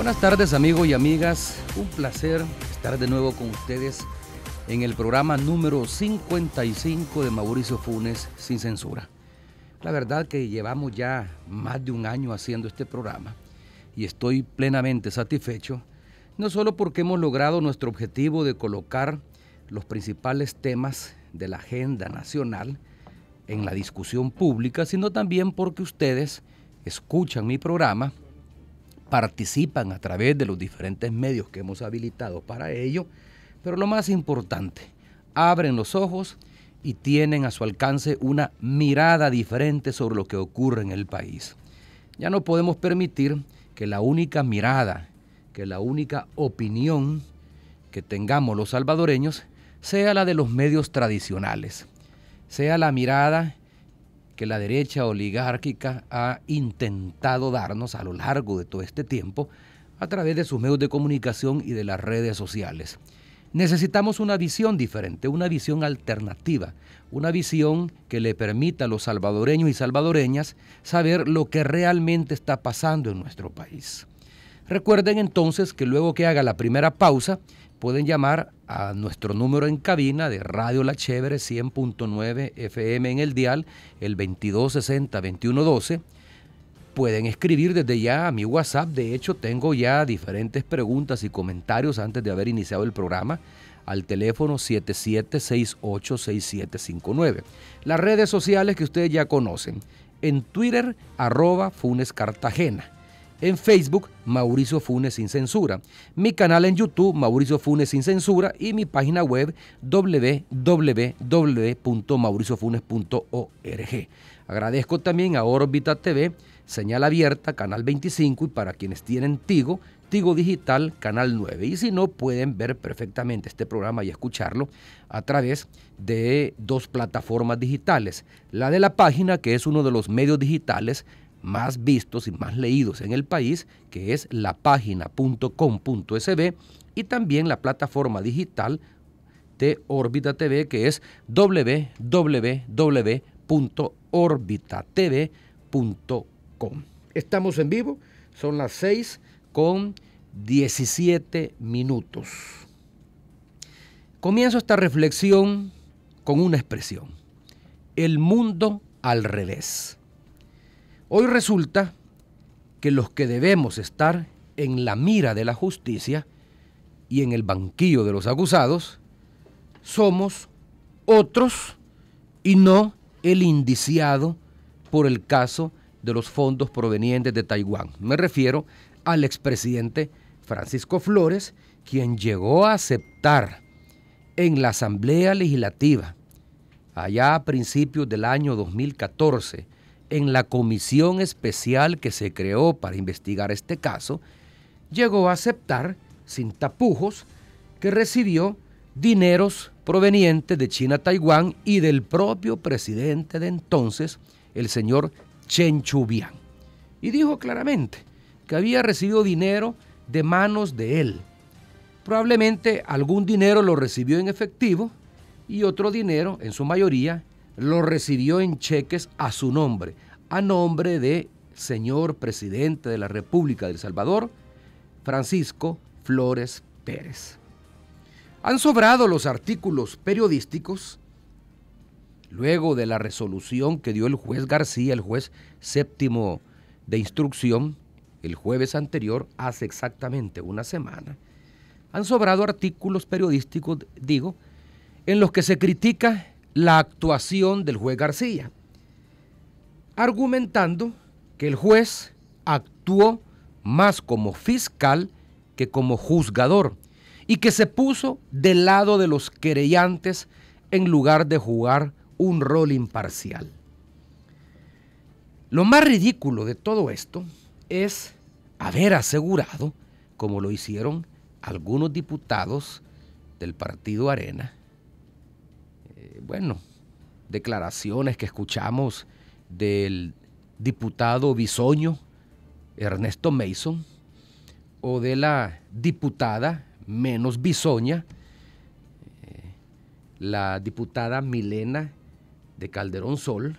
Buenas tardes, amigos y amigas. Un placer estar de nuevo con ustedes en el programa número 55 de Mauricio Funes Sin Censura. La verdad que llevamos ya más de un año haciendo este programa y estoy plenamente satisfecho, no solo porque hemos logrado nuestro objetivo de colocar los principales temas de la agenda nacional en la discusión pública, sino también porque ustedes escuchan mi programa, participan a través de los diferentes medios que hemos habilitado para ello, pero lo más importante, abren los ojos y tienen a su alcance una mirada diferente sobre lo que ocurre en el país. Ya no podemos permitir que la única mirada, que la única opinión que tengamos los salvadoreños sea la de los medios tradicionales, sea la mirada que la derecha oligárquica ha intentado darnos a lo largo de todo este tiempo a través de sus medios de comunicación y de las redes sociales. Necesitamos una visión diferente, una visión alternativa, una visión que le permita a los salvadoreños y salvadoreñas saber lo que realmente está pasando en nuestro país. Recuerden entonces que luego que haga la primera pausa, pueden llamar a nuestro número en cabina de Radio La Chévere 100.9 FM en el dial, el 2260-2112. Pueden escribir desde ya a mi WhatsApp. De hecho, tengo ya diferentes preguntas y comentarios antes de haber iniciado el programa al teléfono 77686759. Las redes sociales que ustedes ya conocen. En Twitter, @FunesCartagena. En Facebook, Mauricio Funes Sin Censura. Mi canal en YouTube, Mauricio Funes Sin Censura. Y mi página web, www.mauriciofunes.org. Agradezco también a Órbita TV, señal abierta, canal 25. Y para quienes tienen Tigo, Tigo Digital, canal 9. Y si no, pueden ver perfectamente este programa y escucharlo a través de dos plataformas digitales. La de la página, que es uno de los medios digitales más vistos y más leídos en el país, que es lapagina.com.sb, y también la plataforma digital de Órbita TV, que es www.orbitatv.com. Estamos en vivo, son las 6:17. Comienzo esta reflexión con una expresión: el mundo al revés. Hoy resulta que los que debemos estar en la mira de la justicia y en el banquillo de los acusados somos otros y no el indiciado por el caso de los fondos provenientes de Taiwán. Me refiero al expresidente Francisco Flores, quien llegó a aceptar en la Asamblea Legislativa, allá a principios del año 2014, en la comisión especial que se creó para investigar este caso, llegó a aceptar, sin tapujos, que recibió dineros provenientes de China, Taiwán y del propio presidente de entonces, el señor Chen Shui-bian. Y dijo claramente que había recibido dinero de manos de él. Probablemente algún dinero lo recibió en efectivo y otro dinero, en su mayoría, lo recibió en cheques a su nombre, a nombre de señor presidente de la República de El Salvador, Francisco Flores Pérez. Han sobrado los artículos periodísticos luego de la resolución que dio el juez García, el juez séptimo de instrucción, el jueves anterior, hace exactamente una semana. Han sobrado artículos periodísticos, en los que se critica la actuación del juez García, argumentando que el juez actuó más como fiscal que como juzgador y que se puso del lado de los querellantes en lugar de jugar un rol imparcial. Lo más ridículo de todo esto es haber asegurado, como lo hicieron algunos diputados del partido Arena, declaraciones que escuchamos del diputado bisoño Ernesto Mason o de la diputada menos bisoña, la diputada Milena de Calderón Sol,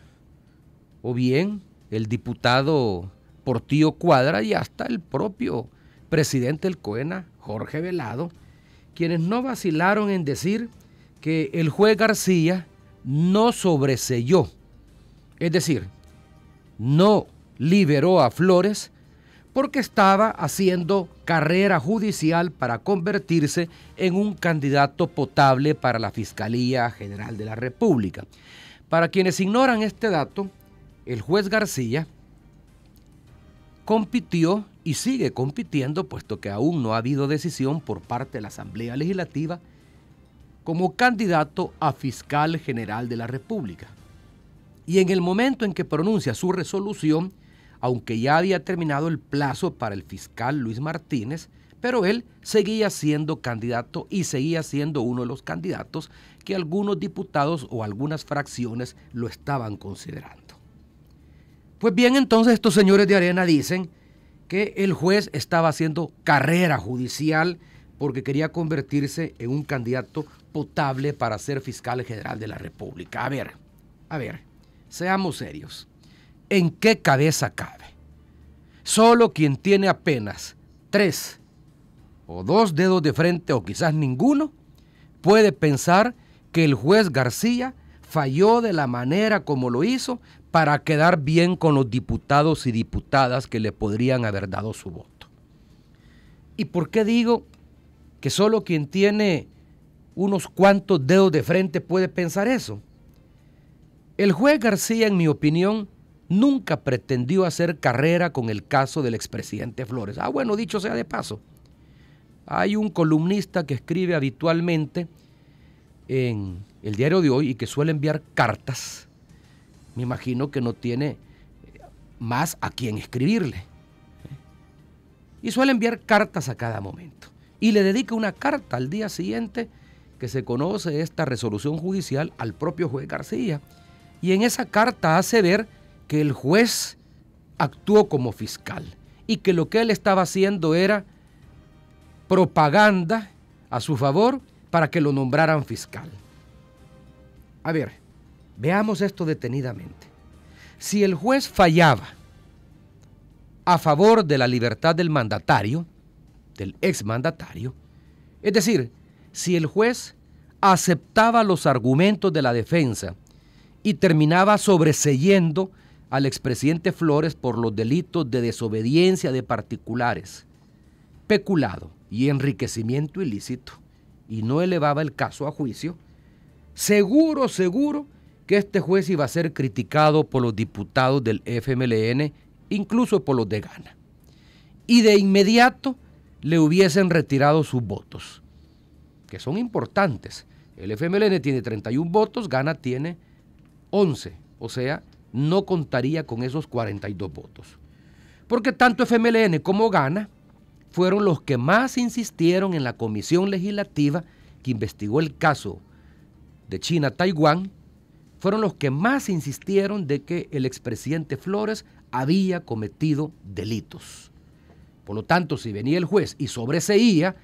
o bien el diputado Portillo Cuadra y hasta el propio presidente del COENA, Jorge Velado, quienes no vacilaron en decir que el juez García no sobreseyó, es decir, no liberó a Flores porque estaba haciendo carrera judicial para convertirse en un candidato potable para la Fiscalía General de la República. Para quienes ignoran este dato, el juez García compitió y sigue compitiendo, puesto que aún no ha habido decisión por parte de la Asamblea Legislativa, como candidato a Fiscal General de la República. Y en el momento en que pronuncia su resolución, aunque ya había terminado el plazo para el fiscal Luis Martínez, pero él seguía siendo candidato y seguía siendo uno de los candidatos que algunos diputados o algunas fracciones lo estaban considerando. Pues bien, entonces estos señores de Arena dicen que el juez estaba haciendo carrera judicial porque quería convertirse en un candidato potable para ser fiscal general de la República. A ver, seamos serios. ¿En qué cabeza cabe? Solo quien tiene apenas 3 o 2 dedos de frente o quizás ninguno puede pensar que el juez García falló de la manera como lo hizo para quedar bien con los diputados y diputadas que le podrían haber dado su voto. ¿Y por qué digo que solo quien tiene unos cuantos dedos de frente puede pensar eso? El juez García, en mi opinión, nunca pretendió hacer carrera con el caso del expresidente Flores. Bueno, dicho sea de paso, hay un columnista que escribe habitualmente en el Diario de Hoy y que suele enviar cartas. Me imagino que no tiene más a quien escribirle. Y suele enviar cartas a cada momento. Y le dedica una carta al día siguiente que se conoce esta resolución judicial al propio juez García. Y en esa carta hace ver que el juez actuó como fiscal y que lo que él estaba haciendo era propaganda a su favor para que lo nombraran fiscal. A ver, veamos esto detenidamente. Si el juez fallaba a favor de la libertad del mandatario, del exmandatario, es decir, si el juez aceptaba los argumentos de la defensa y terminaba sobreseyendo al expresidente Flores por los delitos de desobediencia de particulares, peculado y enriquecimiento ilícito, y no elevaba el caso a juicio, seguro que este juez iba a ser criticado por los diputados del FMLN, incluso por los de Gana. Y de inmediato le hubiesen retirado sus votos, que son importantes. El FMLN tiene 31 votos, Gana tiene 11, o sea, no contaría con esos 42 votos. Porque tanto FMLN como Gana fueron los que más insistieron en la comisión legislativa que investigó el caso de China-Taiwán, fueron los que más insistieron de que el expresidente Flores había cometido delitos. Por lo tanto, si venía el juez y sobreseía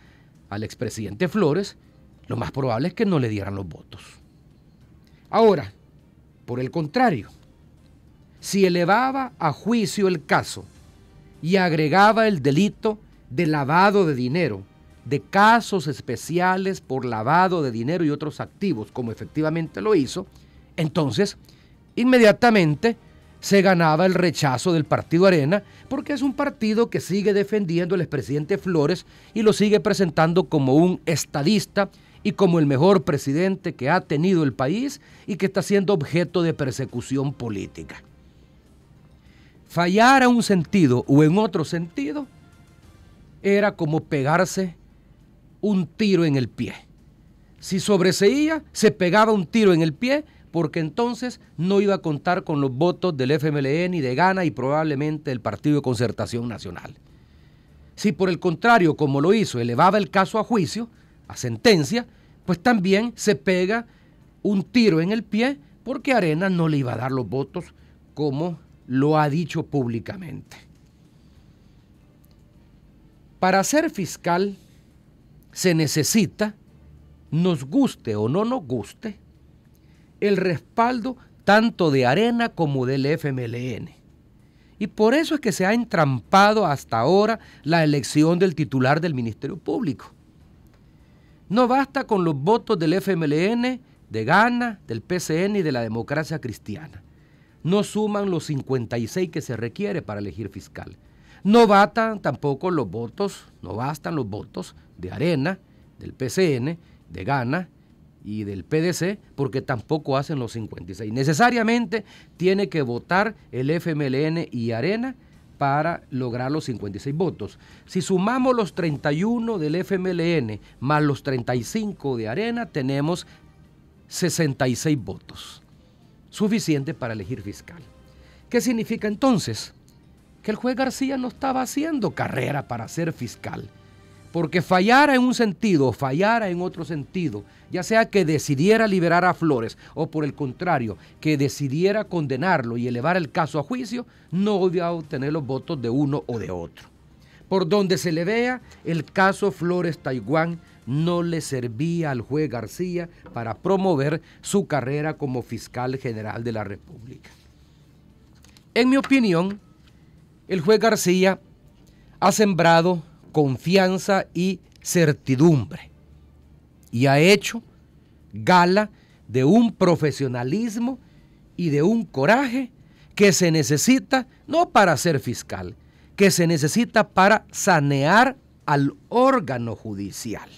al expresidente Flores, lo más probable es que no le dieran los votos. Ahora, por el contrario, si elevaba a juicio el caso y agregaba el delito de lavado de dinero, de casos especiales por lavado de dinero y otros activos, como efectivamente lo hizo, entonces inmediatamente se ganaba el rechazo del Partido Arena, porque es un partido que sigue defendiendo al expresidente Flores y lo sigue presentando como un estadista y como el mejor presidente que ha tenido el país y que está siendo objeto de persecución política. Fallar a un sentido o en otro sentido era como pegarse un tiro en el pie. Si sobreseía, se pegaba un tiro en el pie, porque entonces no iba a contar con los votos del FMLN y de Gana y probablemente del Partido de Concertación Nacional. Si por el contrario, como lo hizo, elevaba el caso a juicio, a sentencia, pues también se pega un tiro en el pie, porque Arena no le iba a dar los votos como lo ha dicho públicamente. Para ser fiscal se necesita, nos guste o no nos guste, el respaldo tanto de Arena como del FMLN. Y por eso es que se ha entrampado hasta ahora la elección del titular del Ministerio Público. No basta con los votos del FMLN, de Gana, del PCN y de la Democracia Cristiana. No suman los 56 que se requiere para elegir fiscal. No bastan tampoco los votos, no bastan los votos de Arena, del PCN, de Gana y del PDC, porque tampoco hacen los 56. Necesariamente tiene que votar el FMLN y Arena para lograr los 56 votos. Si sumamos los 31 del FMLN más los 35 de Arena, tenemos 66 votos, suficiente para elegir fiscal. ¿Qué significa entonces? Que el juez García no estaba haciendo carrera para ser fiscal, porque fallara en un sentido o fallara en otro sentido, ya sea que decidiera liberar a Flores o por el contrario, que decidiera condenarlo y elevar el caso a juicio, no iba a obtener los votos de uno o de otro. Por donde se le vea, el caso Flores-Taiwán no le servía al juez García para promover su carrera como fiscal general de la República. En mi opinión, el juez García ha sembrado confianza y certidumbre y ha hecho gala de un profesionalismo y de un coraje que se necesita no para ser fiscal, que se necesita para sanear al órgano judicial.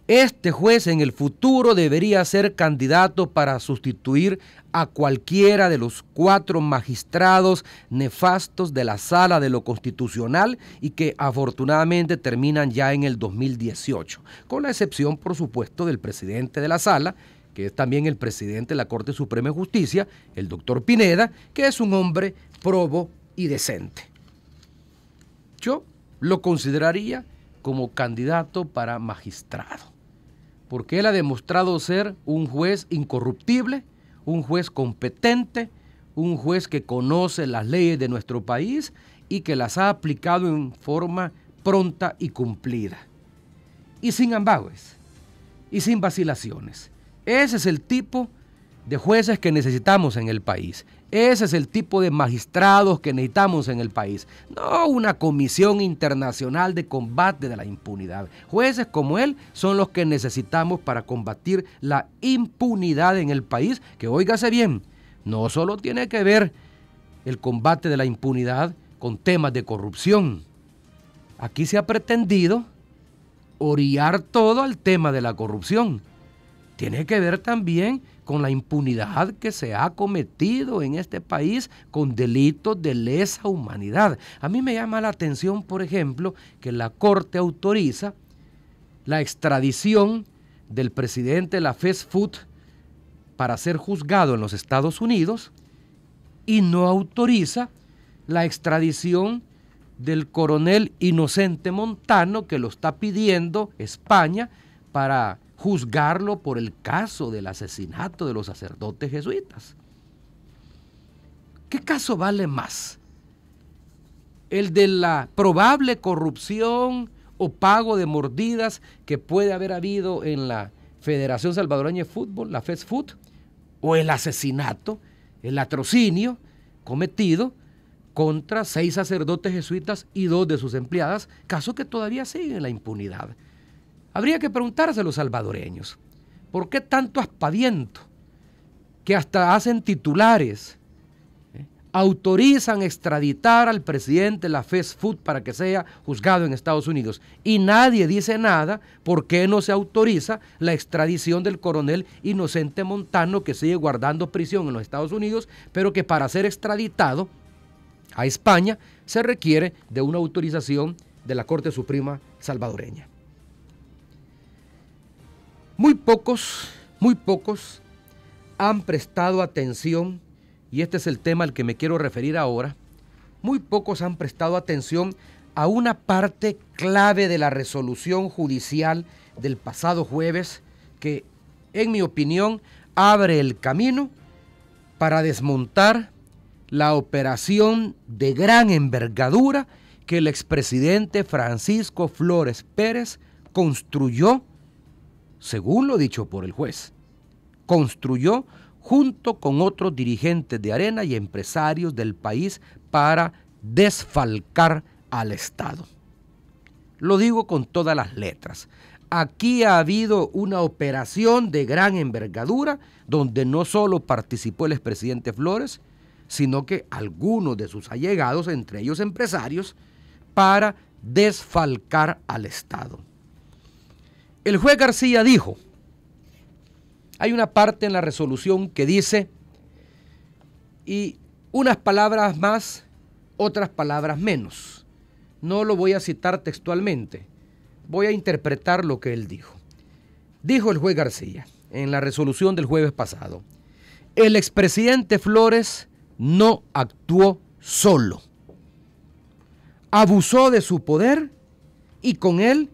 Este juez en el futuro debería ser candidato para sustituir a cualquiera de los 4 magistrados nefastos de la Sala de lo Constitucional y que afortunadamente terminan ya en el 2018, con la excepción, por supuesto, del presidente de la Sala, que es también el presidente de la Corte Suprema de Justicia, el doctor Pineda, que es un hombre probo y decente. Yo lo consideraría como candidato para magistrado, porque él ha demostrado ser un juez incorruptible, un juez competente, un juez que conoce las leyes de nuestro país y que las ha aplicado en forma pronta y cumplida. Y sin ambages, y sin vacilaciones. Ese es el tipo de jueces que necesitamos en el país. Ese es el tipo de magistrados que necesitamos en el país. No una comisión internacional de combate de la impunidad. Jueces como él son los que necesitamos para combatir la impunidad en el país, que óigase bien, no solo tiene que ver el combate de la impunidad con temas de corrupción. Aquí se ha pretendido orillar todo al tema de la corrupción. Tiene que ver también con la impunidad que se ha cometido en este país con delitos de lesa humanidad. A mí me llama la atención, por ejemplo, que la Corte autoriza la extradición del presidente de la Fast Food para ser juzgado en los Estados Unidos y no autoriza la extradición del coronel Inocente Montano, que lo está pidiendo España para juzgarlo por el caso del asesinato de los sacerdotes jesuitas. ¿Qué caso vale más? ¿El de la probable corrupción o pago de mordidas que puede haber habido en la Federación Salvadoreña de Fútbol, la Fast Food, o el asesinato, el latrocinio cometido contra 6 sacerdotes jesuitas y 2 de sus empleadas, caso que todavía sigue en la impunidad? Habría que preguntarse a los salvadoreños, ¿por qué tanto aspaviento que hasta hacen titulares, autorizan extraditar al presidente de la Fast Food para que sea juzgado en Estados Unidos? Y nadie dice nada, ¿por qué no se autoriza la extradición del coronel Inocente Montano, que sigue guardando prisión en los Estados Unidos, pero que para ser extraditado a España se requiere de una autorización de la Corte Suprema salvadoreña? Muy pocos han prestado atención, y este es el tema al que me quiero referir ahora, muy pocos han prestado atención a una parte clave de la resolución judicial del pasado jueves que, en mi opinión, abre el camino para desmontar la operación de gran envergadura que el expresidente Francisco Flores Pérez construyó, según lo dicho por el juez, junto con otros dirigentes de Arena y empresarios del país para desfalcar al Estado. Lo digo con todas las letras. Aquí ha habido una operación de gran envergadura donde no solo participó el expresidente Flores, sino que algunos de sus allegados, entre ellos empresarios, para desfalcar al Estado. El juez García dijo, hay una parte en la resolución que dice, y unas palabras más, otras palabras menos. No lo voy a citar textualmente, voy a interpretar lo que él dijo. Dijo el juez García en la resolución del jueves pasado, el expresidente Flores no actuó solo. Abusó de su poder y con él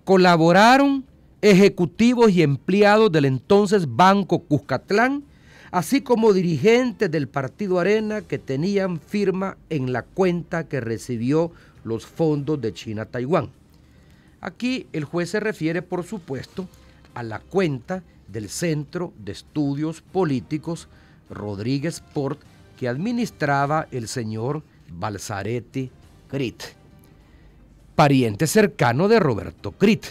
colaboraron ejecutivos y empleados del entonces Banco Cuscatlán, así como dirigentes del Partido Arena que tenían firma en la cuenta que recibió los fondos de China-Taiwán. Aquí el juez se refiere, por supuesto, a la cuenta del Centro de Estudios Políticos Rodríguez Port que administraba el señor Balzaretti Crit, pariente cercano de Roberto Crit,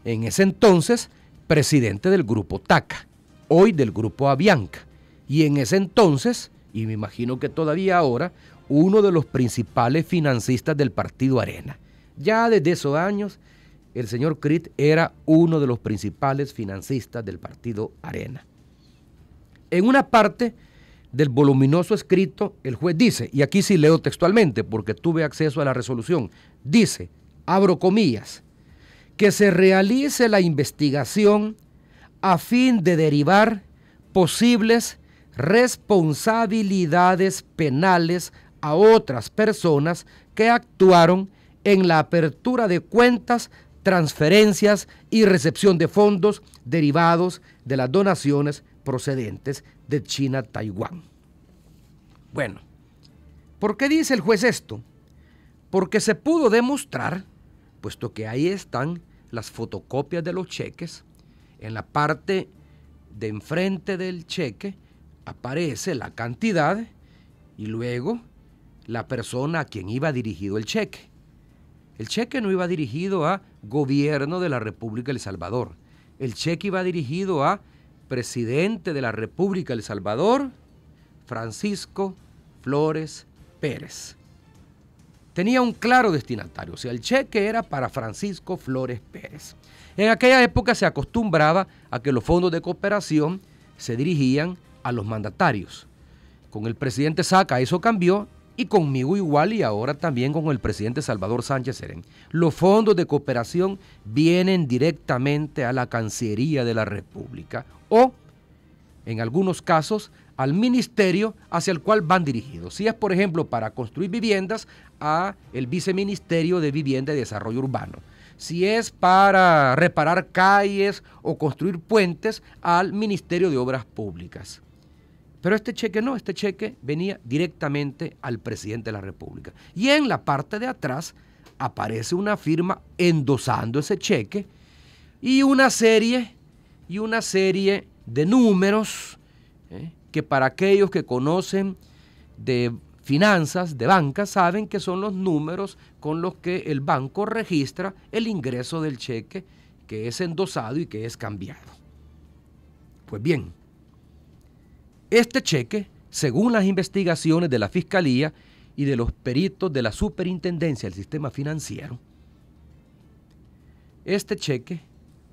en ese entonces presidente del Grupo TACA, hoy del Grupo Avianca, y en ese entonces, y me imagino que todavía ahora, uno de los principales financistas del Partido Arena. Ya desde esos años, el señor Crit era uno de los principales financistas del Partido Arena. En una parte del voluminoso escrito, el juez dice, y aquí sí leo textualmente porque tuve acceso a la resolución, dice, abro comillas, que se realice la investigación a fin de derivar posibles responsabilidades penales a otras personas que actuaron en la apertura de cuentas, transferencias y recepción de fondos derivados de las donaciones procedentes de China-Taiwán. Bueno, ¿por qué dice el juez esto? Porque se pudo demostrar, puesto que ahí están las fotocopias de los cheques, en la parte de enfrente del cheque aparece la cantidad y luego la persona a quien iba dirigido el cheque. El cheque no iba dirigido a gobierno de la República de El Salvador. El cheque iba dirigido a presidente de la República de El Salvador, Francisco Flores Pérez. Tenía un claro destinatario, o sea, el cheque era para Francisco Flores Pérez. En aquella época se acostumbraba a que los fondos de cooperación se dirigían a los mandatarios. Con el presidente Saca eso cambió y conmigo igual y ahora también con el presidente Salvador Sánchez Serén. Los fondos de cooperación vienen directamente a la Cancillería de la República o, en algunos casos, al ministerio hacia el cual van dirigidos. Si es, por ejemplo, para construir viviendas, a el Viceministerio de Vivienda y Desarrollo Urbano. Si es para reparar calles o construir puentes, al Ministerio de Obras Públicas. Pero este cheque no, este cheque venía directamente al presidente de la República. Y en la parte de atrás aparece una firma endosando ese cheque y una serie de números que para aquellos que conocen de finanzas, de banca, saben que son los números con los que el banco registra el ingreso del cheque que es endosado y que es cambiado. Pues bien, este cheque, según las investigaciones de la Fiscalía y de los peritos de la Superintendencia del Sistema Financiero, este cheque,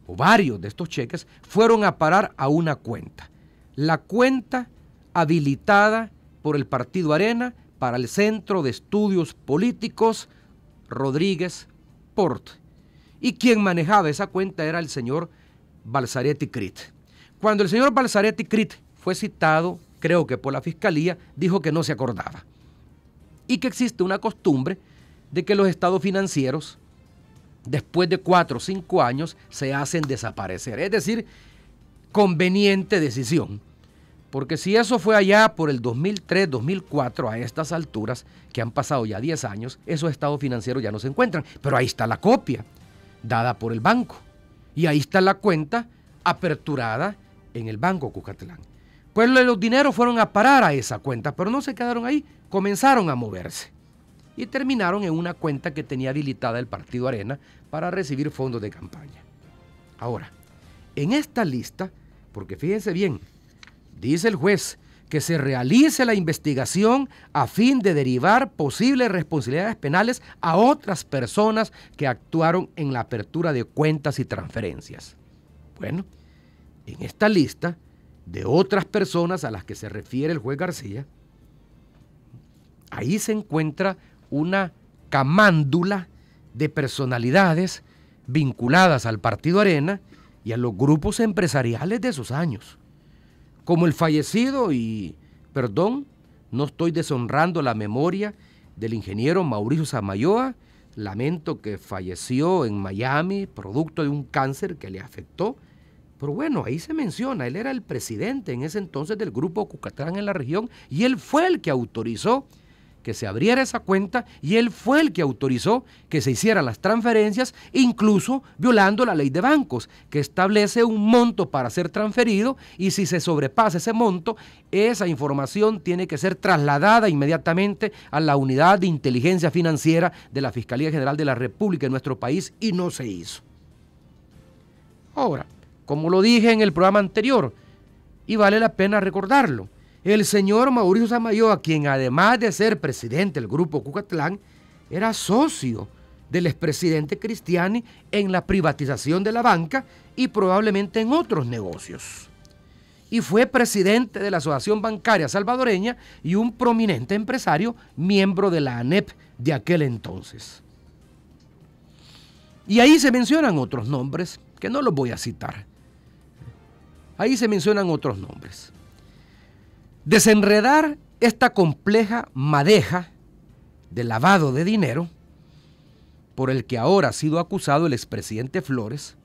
o varios de estos cheques, fueron a parar a una cuenta. La cuenta habilitada por el Partido Arena para el Centro de Estudios Políticos Rodríguez Port. Y quien manejaba esa cuenta era el señor Balzaretti Crit. Cuando el señor Balzaretti Crit fue citado, creo que por la Fiscalía, dijo que no se acordaba. Y que existe una costumbre de que los estados financieros, después de 4 o 5 años, se hacen desaparecer. Es decir, conveniente decisión. Porque si eso fue allá por el 2003, 2004, a estas alturas, que han pasado ya 10 años, esos estados financieros ya no se encuentran. Pero ahí está la copia, dada por el banco. Y ahí está la cuenta aperturada en el Banco Cuscatlán. Pues los dineros fueron a parar a esa cuenta, pero no se quedaron ahí, comenzaron a moverse. y terminaron en una cuenta que tenía habilitada el Partido Arena para recibir fondos de campaña. Ahora, en esta lista, porque fíjense bien, dice el juez que se realice la investigación a fin de derivar posibles responsabilidades penales a otras personas que actuaron en la apertura de cuentas y transferencias. Bueno, en esta lista de otras personas a las que se refiere el juez García, ahí se encuentra una camándula de personalidades vinculadas al Partido Arena y a los grupos empresariales de esos años, como el fallecido, y perdón, no estoy deshonrando la memoria del ingeniero Mauricio Samayoa, lamento que falleció en Miami producto de un cáncer que le afectó, pero bueno, ahí se menciona, él era el presidente en ese entonces del grupo Cucatlán en la región y él fue el que autorizó que se abriera esa cuenta y él fue el que autorizó que se hicieran las transferencias, incluso violando la ley de bancos, que establece un monto para ser transferido y si se sobrepasa ese monto, esa información tiene que ser trasladada inmediatamente a la unidad de inteligencia financiera de la Fiscalía General de la República en nuestro país y no se hizo. Ahora, como lo dije en el programa anterior, y vale la pena recordarlo, el señor Mauricio Samayoa, quien además de ser presidente del Grupo Cucatlán, era socio del expresidente Cristiani en la privatización de la banca y probablemente en otros negocios. Y fue presidente de la Asociación Bancaria Salvadoreña y un prominente empresario, miembro de la ANEP de aquel entonces. Y ahí se mencionan otros nombres, que no los voy a citar. Ahí se mencionan otros nombres. Desenredar esta compleja madeja de lavado de dinero por el que ahora ha sido acusado el expresidente Flores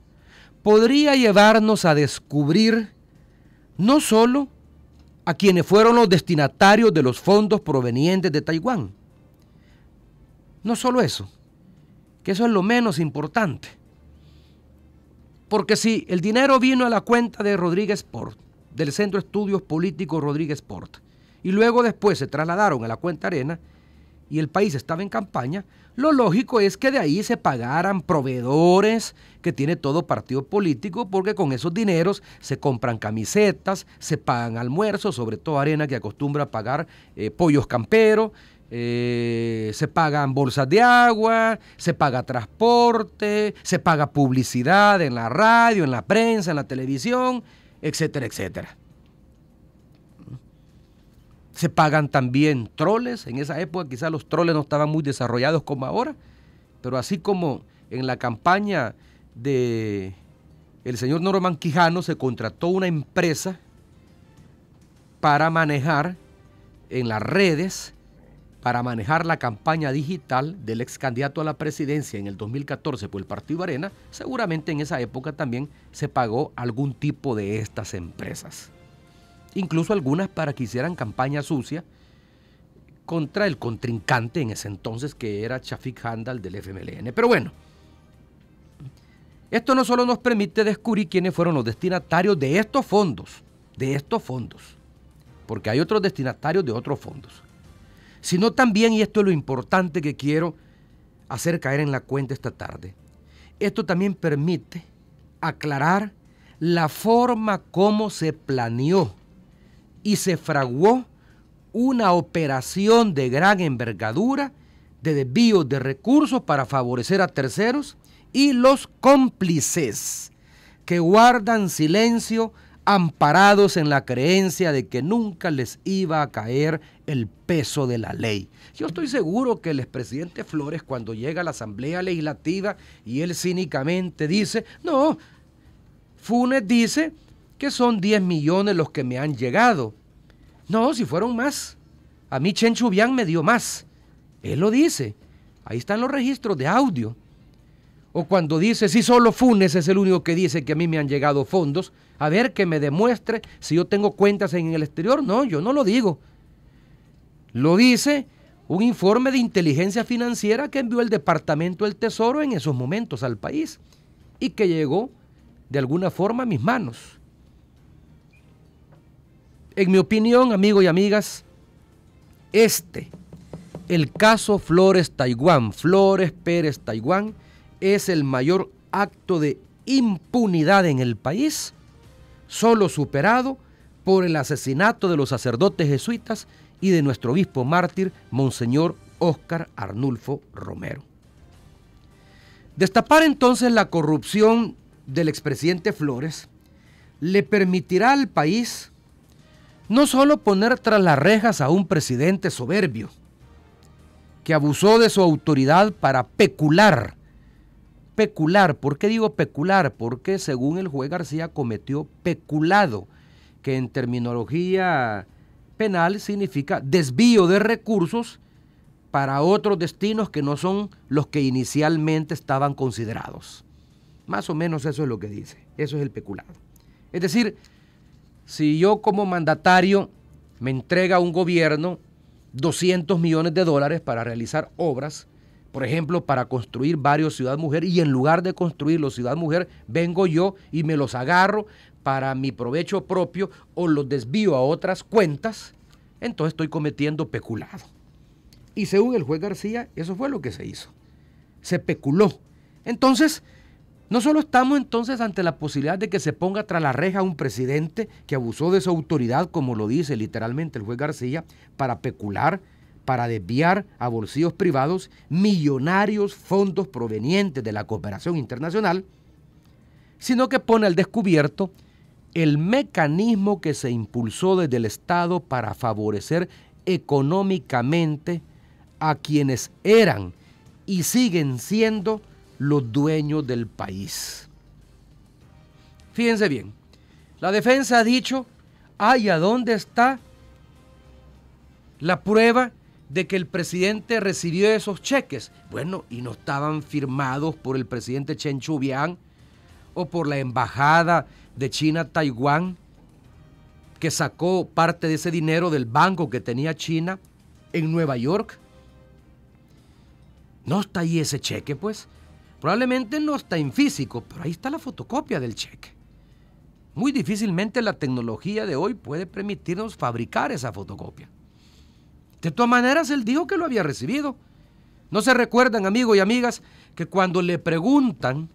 podría llevarnos a descubrir no solo a quienes fueron los destinatarios de los fondos provenientes de Taiwán, no solo eso, que eso es lo menos importante, porque si el dinero vino a la cuenta de Rodríguez Port, del Centro de Estudios Políticos Rodríguez Port, y luego después se trasladaron a la cuenta Arena y el país estaba en campaña, lo lógico es que de ahí se pagaran proveedores que tiene todo partido político, porque con esos dineros se compran camisetas, se pagan almuerzos, sobre todo Arena que acostumbra a pagar pollos camperos, se pagan bolsas de agua, se paga transporte, se paga publicidad en la radio, en la prensa, en la televisión, etcétera, etcétera. Se pagan también troles. En esa época quizás los troles no estaban muy desarrollados como ahora, pero así como en la campaña de el señor Norman Quijano se contrató una empresa para manejar en las redes, para manejar la campaña digital del ex candidato a la presidencia en el 2014 por el Partido Arena, seguramente en esa época también se pagó algún tipo de estas empresas. Incluso algunas para que hicieran campaña sucia contra el contrincante en ese entonces que era Chafik Handal del FMLN. Pero bueno, esto no solo nos permite descubrir quiénes fueron los destinatarios de estos fondos, porque hay otros destinatarios de otros fondos, sino también, y esto es lo importante que quiero hacer caer en la cuenta esta tarde, esto también permite aclarar la forma como se planeó y se fraguó una operación de gran envergadura de desvío de recursos para favorecer a terceros y los cómplices que guardan silencio amparados en la creencia de que nunca les iba a caer el peso de la ley. Yo estoy seguro que el expresidente Flores, cuando llega a la Asamblea Legislativa y él cínicamente dice, no, Funes dice que son 10 millones los que me han llegado. No, si fueron más. A mí Chen Chubián me dio más. Él lo dice. Ahí están los registros de audio. O cuando dice, si solo Funes es el único que dice que a mí me han llegado fondos, a ver que me demuestre si yo tengo cuentas en el exterior. No, yo no lo digo. Lo dice un informe de inteligencia financiera que envió el Departamento del Tesoro en esos momentos al país y que llegó de alguna forma a mis manos. En mi opinión, amigos y amigas, este el caso Flores Taiwán, Flores Pérez Taiwán, es el mayor acto de impunidad en el país, solo superado por el asesinato de los sacerdotes jesuitas y de nuestro obispo mártir, Monseñor Óscar Arnulfo Romero. Destapar entonces la corrupción del expresidente Flores le permitirá al país no solo poner tras las rejas a un presidente soberbio, que abusó de su autoridad para pecular. Pecular, ¿por qué digo pecular? Porque según el juez García cometió peculado, que en terminología penal significa desvío de recursos para otros destinos que no son los que inicialmente estaban considerados. Más o menos eso es lo que dice, eso es el peculado. Es decir, si yo como mandatario me entrega a un gobierno 200 millones de dólares para realizar obras, por ejemplo, para construir varios Ciudad Mujer, y en lugar de construirlos Ciudad Mujer, vengo yo y me los agarro para mi provecho propio o los desvío a otras cuentas, entonces estoy cometiendo peculado. Y según el juez García, eso fue lo que se hizo. Se peculó. Entonces, no solo estamos entonces ante la posibilidad de que se ponga tras la reja un presidente que abusó de su autoridad, como lo dice literalmente el juez García, para pecular, para desviar a bolsillos privados millonarios fondos provenientes de la cooperación internacional, sino que pone al descubierto el mecanismo que se impulsó desde el Estado para favorecer económicamente a quienes eran y siguen siendo los dueños del país. Fíjense bien, la defensa ha dicho, ¿a dónde está la prueba de que el presidente recibió esos cheques? Bueno, y no estaban firmados por el presidente Chen Shui-bian o por la embajada de China a Taiwán, que sacó parte de ese dinero del banco que tenía China en Nueva York. No está ahí ese cheque, pues. Probablemente no está en físico, pero ahí está la fotocopia del cheque. Muy difícilmente la tecnología de hoy puede permitirnos fabricar esa fotocopia. De todas maneras, él dijo que lo había recibido. ¿No se recuerdan, amigos y amigas, que cuando le preguntan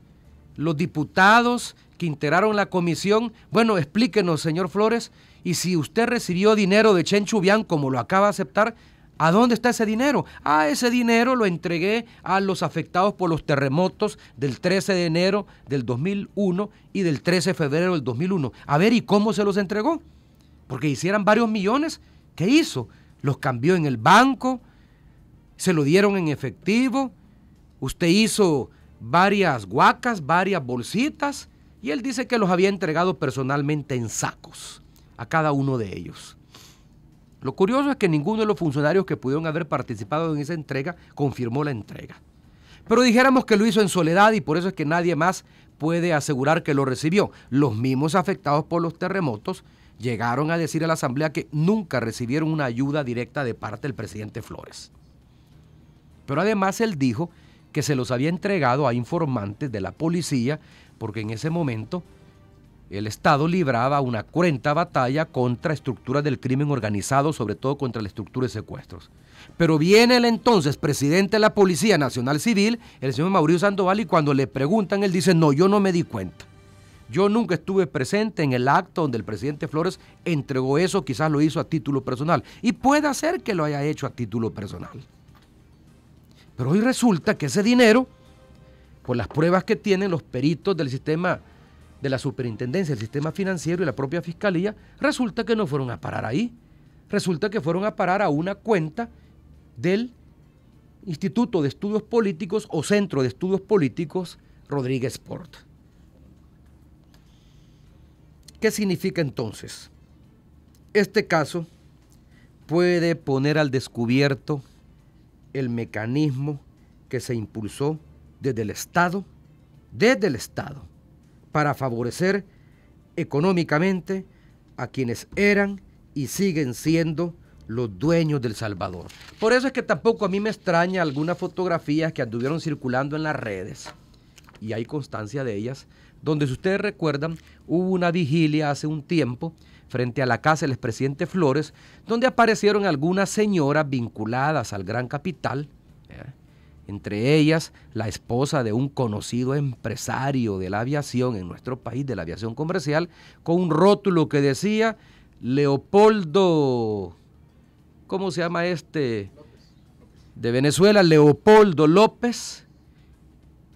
los diputados que integraron la comisión, bueno, explíquenos, señor Flores, y si usted recibió dinero de Chen Shui-bian, como lo acaba de aceptar, ¿a dónde está ese dinero? Ese dinero lo entregué a los afectados por los terremotos del 13 de enero del 2001 y del 13 de febrero del 2001. A ver, ¿y cómo se los entregó? Porque hicieran varios millones. ¿Qué hizo? ¿Los cambió en el banco? ¿Se lo dieron en efectivo? ¿Usted hizo varias guacas, varias bolsitas? Y él dice que los había entregado personalmente en sacos a cada uno de ellos. Lo curioso es que ninguno de los funcionarios que pudieron haber participado en esa entrega confirmó la entrega. Pero dijéramos que lo hizo en soledad y por eso es que nadie más puede asegurar que lo recibió. Los mismos afectados por los terremotos llegaron a decir a la Asamblea que nunca recibieron una ayuda directa de parte del presidente Flores. Pero además él dijo que se los había entregado a informantes de la policía porque en ese momento el Estado libraba una cruenta batalla contra estructuras del crimen organizado, sobre todo contra la estructura de secuestros. Pero viene el entonces presidente de la Policía Nacional Civil, el señor Mauricio Sandoval, y cuando le preguntan, él dice, no, yo no me di cuenta. Yo nunca estuve presente en el acto donde el presidente Flores entregó eso, quizás lo hizo a título personal. Y puede ser que lo haya hecho a título personal. Pero hoy resulta que ese dinero, por las pruebas que tienen los peritos del sistema de la superintendencia, el sistema financiero y la propia fiscalía, resulta que no fueron a parar ahí. Resulta que fueron a parar a una cuenta del Instituto de Estudios Políticos o Centro de Estudios Políticos Rodríguez Port. ¿Qué significa entonces? Este caso puede poner al descubierto el mecanismo que se impulsó desde el Estado, para favorecer económicamente a quienes eran y siguen siendo los dueños del Salvador. Por eso es que tampoco a mí me extraña algunas fotografías que anduvieron circulando en las redes, y hay constancia de ellas, donde, si ustedes recuerdan, hubo una vigilia hace un tiempo frente a la casa del expresidente Flores, donde aparecieron algunas señoras vinculadas al gran capital, entre ellas la esposa de un conocido empresario de la aviación en nuestro país, de la aviación comercial, con un rótulo que decía Leopoldo, ¿cómo se llama este? De Venezuela, Leopoldo López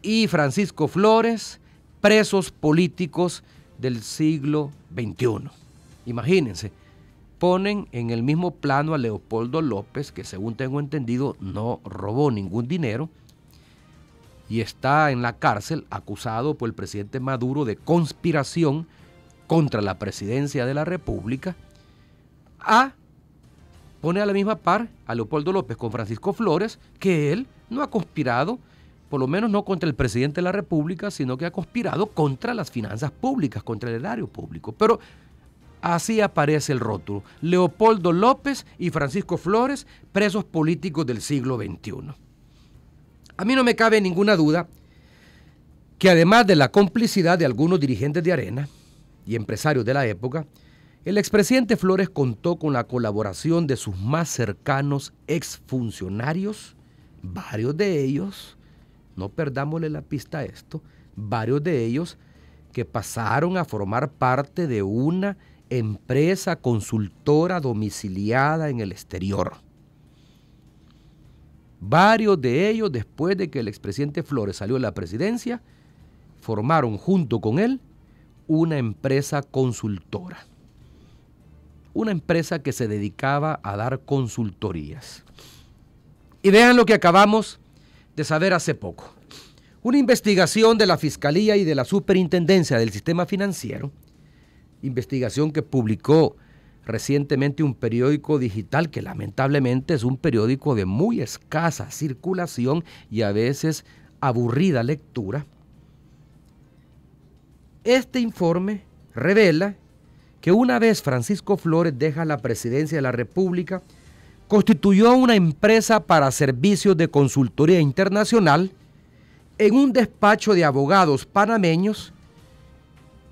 y Francisco Flores, presos políticos del siglo XXI. Imagínense, ponen en el mismo plano a Leopoldo López, que según tengo entendido no robó ningún dinero y está en la cárcel acusado por el presidente Maduro de conspiración contra la presidencia de la República, pone a la misma par a Leopoldo López con Francisco Flores, que él no ha conspirado, por lo menos no contra el presidente de la República, sino que ha conspirado contra las finanzas públicas, contra el erario público. Pero así aparece el rótulo: Leopoldo López y Francisco Flores, presos políticos del siglo XXI. A mí no me cabe ninguna duda que, además de la complicidad de algunos dirigentes de Arena y empresarios de la época, el expresidente Flores contó con la colaboración de sus más cercanos exfuncionarios, varios de ellos, no perdámosle la pista a esto, varios de ellos que pasaron a formar parte de una empresa consultora domiciliada en el exterior. Varios de ellos, después de que el expresidente Flores salió de la presidencia, formaron junto con él una empresa consultora. Una empresa que se dedicaba a dar consultorías. Y vean lo que acabamos de saber hace poco. Una investigación de la Fiscalía y de la Superintendencia del Sistema Financiero, investigación que publicó recientemente un periódico digital que lamentablemente es un periódico de muy escasa circulación y a veces aburrida lectura. Este informe revela que una vez Francisco Flores deja la presidencia de la República, constituyó una empresa para servicios de consultoría internacional en un despacho de abogados panameños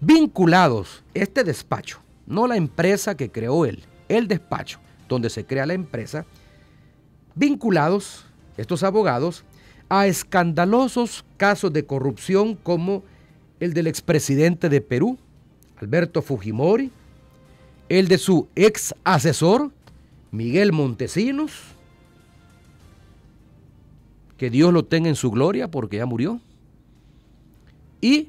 vinculados, este despacho, no la empresa que creó él, el despacho donde se crea la empresa, vinculados estos abogados a escandalosos casos de corrupción como el del expresidente de Perú, Alberto Fujimori, el de su ex asesor, Miguel Montesinos, que Dios lo tenga en su gloria porque ya murió, y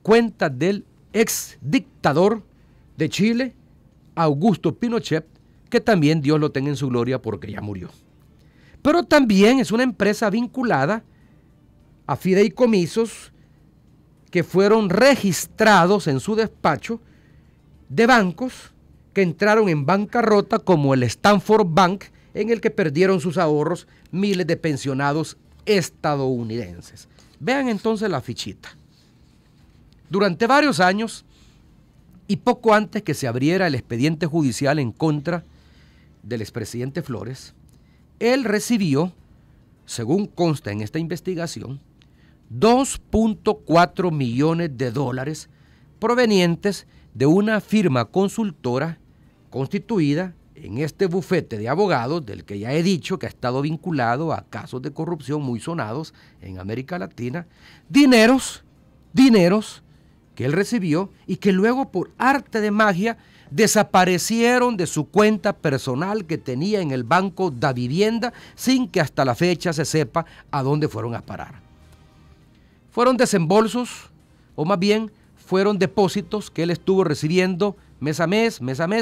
cuenta del ex dictador de Chile, Augusto Pinochet, que también Dios lo tenga en su gloria porque ya murió. Pero también es una empresa vinculada a fideicomisos que fueron registrados en su despacho de bancos que entraron en bancarrota, como el Stanford Bank, en el que perdieron sus ahorros miles de pensionados estadounidenses. Vean entonces la fichita. Durante varios años, y poco antes que se abriera el expediente judicial en contra del expresidente Flores, él recibió, según consta en esta investigación, 2.4 millones de dólares provenientes de una firma consultora constituida en este bufete de abogados, del que ya he dicho que ha estado vinculado a casos de corrupción muy sonados en América Latina, dineros que él recibió y que luego, por arte de magia, desaparecieron de su cuenta personal que tenía en el Banco da Vivienda, sin que hasta la fecha se sepa a dónde fueron a parar. Fueron desembolsos, o más bien fueron depósitos que él estuvo recibiendo mes a mes,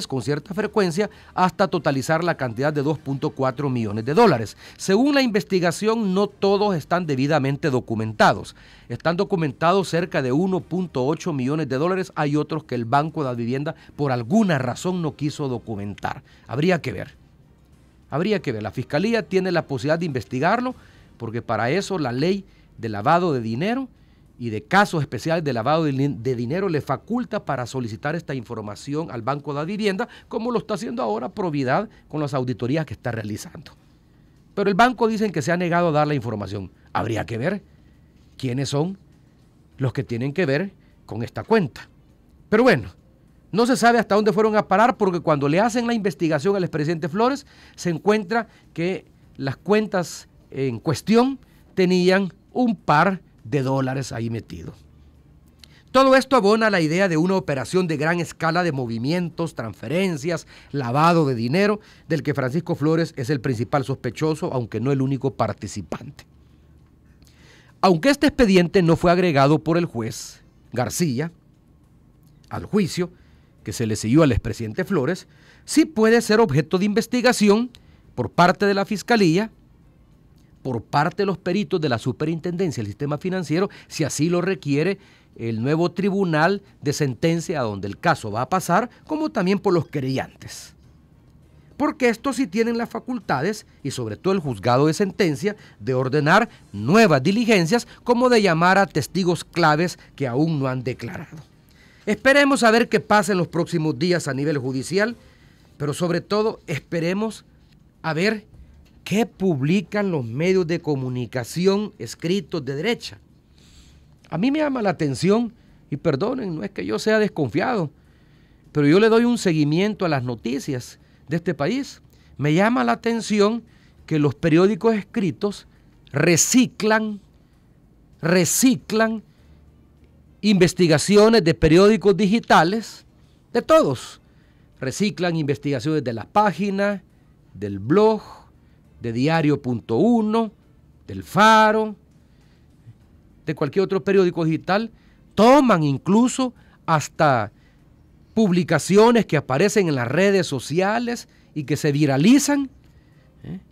con cierta frecuencia, hasta totalizar la cantidad de 2.4 millones de dólares. Según la investigación, no todos están debidamente documentados. Están documentados cerca de 1.8 millones de dólares. Hay otros que el Banco de la Vivienda por alguna razón no quiso documentar. Habría que ver. La Fiscalía tiene la posibilidad de investigarlo, porque para eso la ley de lavado de dinero y de casos especiales de lavado de dinero le faculta para solicitar esta información al Banco de la Vivienda, como lo está haciendo ahora Providad con las auditorías que está realizando. Pero el banco dicen que se ha negado a dar la información. habría que ver quiénes son los que tienen que ver con esta cuenta. Pero bueno, no se sabe hasta dónde fueron a parar, porque cuando le hacen la investigación al expresidente Flores, se encuentra que las cuentas en cuestión tenían un par de dólares ahí metidos. Todo esto abona la idea de una operación de gran escala de movimientos, transferencias, lavado de dinero, del que Francisco Flores es el principal sospechoso, aunque no el único participante. Aunque este expediente no fue agregado por el juez García al juicio que se le siguió al expresidente Flores, sí puede ser objeto de investigación por parte de la Fiscalía, por parte de los peritos de la Superintendencia del Sistema Financiero, si así lo requiere el nuevo tribunal de sentencia a donde el caso va a pasar, como también por los querellantes. Porque estos sí tienen las facultades, y sobre todo el juzgado de sentencia, de ordenar nuevas diligencias, como de llamar a testigos claves que aún no han declarado. Esperemos a ver qué pasa en los próximos días a nivel judicial, pero sobre todo esperemos a ver qué publican los medios de comunicación escritos de derecha. A mí me llama la atención, y perdonen, no es que yo sea desconfiado, pero yo le doy un seguimiento a las noticias de este país. Me llama la atención que los periódicos escritos reciclan investigaciones de periódicos digitales, de todos. Reciclan investigaciones de la página, del blog, de Diario.1, del Faro, de cualquier otro periódico digital. Toman incluso hasta publicaciones que aparecen en las redes sociales y que se viralizan,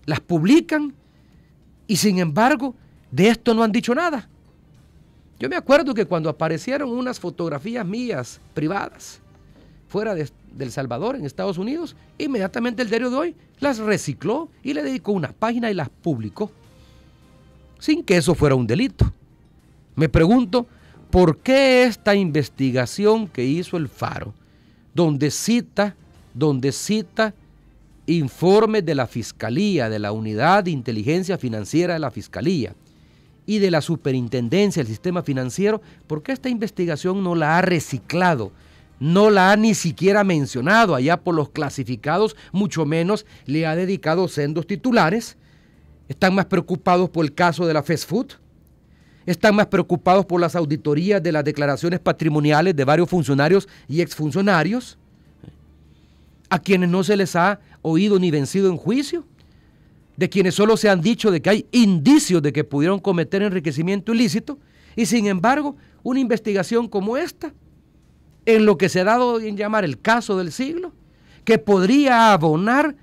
las publican, y sin embargo de esto no han dicho nada. Yo me acuerdo que cuando aparecieron unas fotografías mías privadas fuera de El Salvador, en Estados Unidos, inmediatamente el Diario de Hoy las recicló y le dedicó una página y las publicó, sin que eso fuera un delito. Me pregunto, ¿por qué esta investigación que hizo el Faro, donde cita informes de la Fiscalía, de la Unidad de Inteligencia Financiera de la Fiscalía y de la Superintendencia del Sistema Financiero, por qué esta investigación no la ha reciclado, no la ha ni siquiera mencionado allá por los clasificados, mucho menos le ha dedicado sendos titulares? ¿Están más preocupados por el caso de la Fast Food? ¿Están más preocupados por las auditorías de las declaraciones patrimoniales de varios funcionarios y exfuncionarios, a quienes no se les ha oído ni vencido en juicio, de quienes solo se han dicho de que hay indicios de que pudieron cometer enriquecimiento ilícito, y sin embargo una investigación como esta, en lo que se ha dado en llamar el caso del siglo, que podría abonar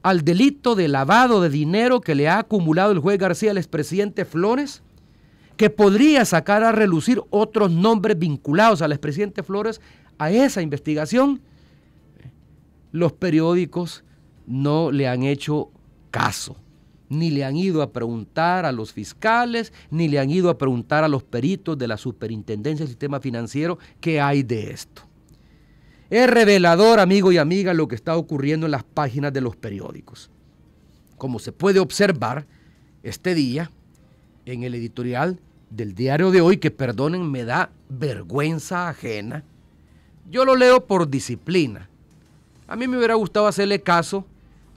al delito de lavado de dinero que le ha acumulado el juez García al expresidente Flores, que podría sacar a relucir otros nombres vinculados al expresidente Flores a esa investigación? Los periódicos no le han hecho caso, ni le han ido a preguntar a los fiscales, ni le han ido a preguntar a los peritos de la Superintendencia del Sistema Financiero qué hay de esto. Es revelador, amigo y amiga, lo que está ocurriendo en las páginas de los periódicos. Como se puede observar este día en el editorial del Diario de Hoy, que perdonen, me da vergüenza ajena. Yo lo leo por disciplina. A mí me hubiera gustado hacerle caso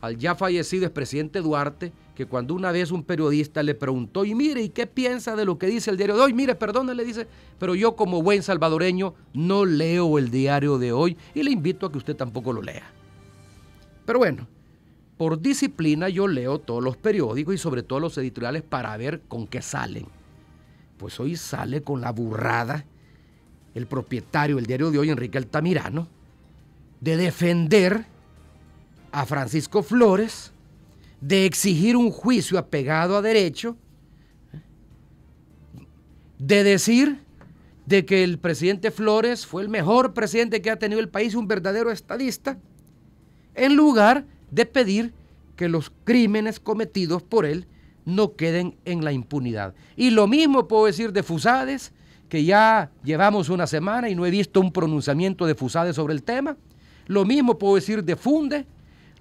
al ya fallecido expresidente Duarte, que cuando una vez un periodista le preguntó, y mire, ¿y qué piensa de lo que dice el Diario de Hoy? Mire, perdone, le dice, pero yo como buen salvadoreño no leo el Diario de Hoy y le invito a que usted tampoco lo lea. Pero bueno, por disciplina yo leo todos los periódicos y sobre todo los editoriales para ver con qué salen. Pues hoy sale con la burrada el propietario del Diario de Hoy, Enrique Altamirano, de defender a Francisco Flores, de exigir un juicio apegado a derecho, de decir de que el presidente Flores fue el mejor presidente que ha tenido el país, un verdadero estadista, en lugar de pedir que los crímenes cometidos por él no queden en la impunidad. Y lo mismo puedo decir de Fusades, que ya llevamos una semana y no he visto un pronunciamiento de Fusades sobre el tema. Lo mismo puedo decir de Funde,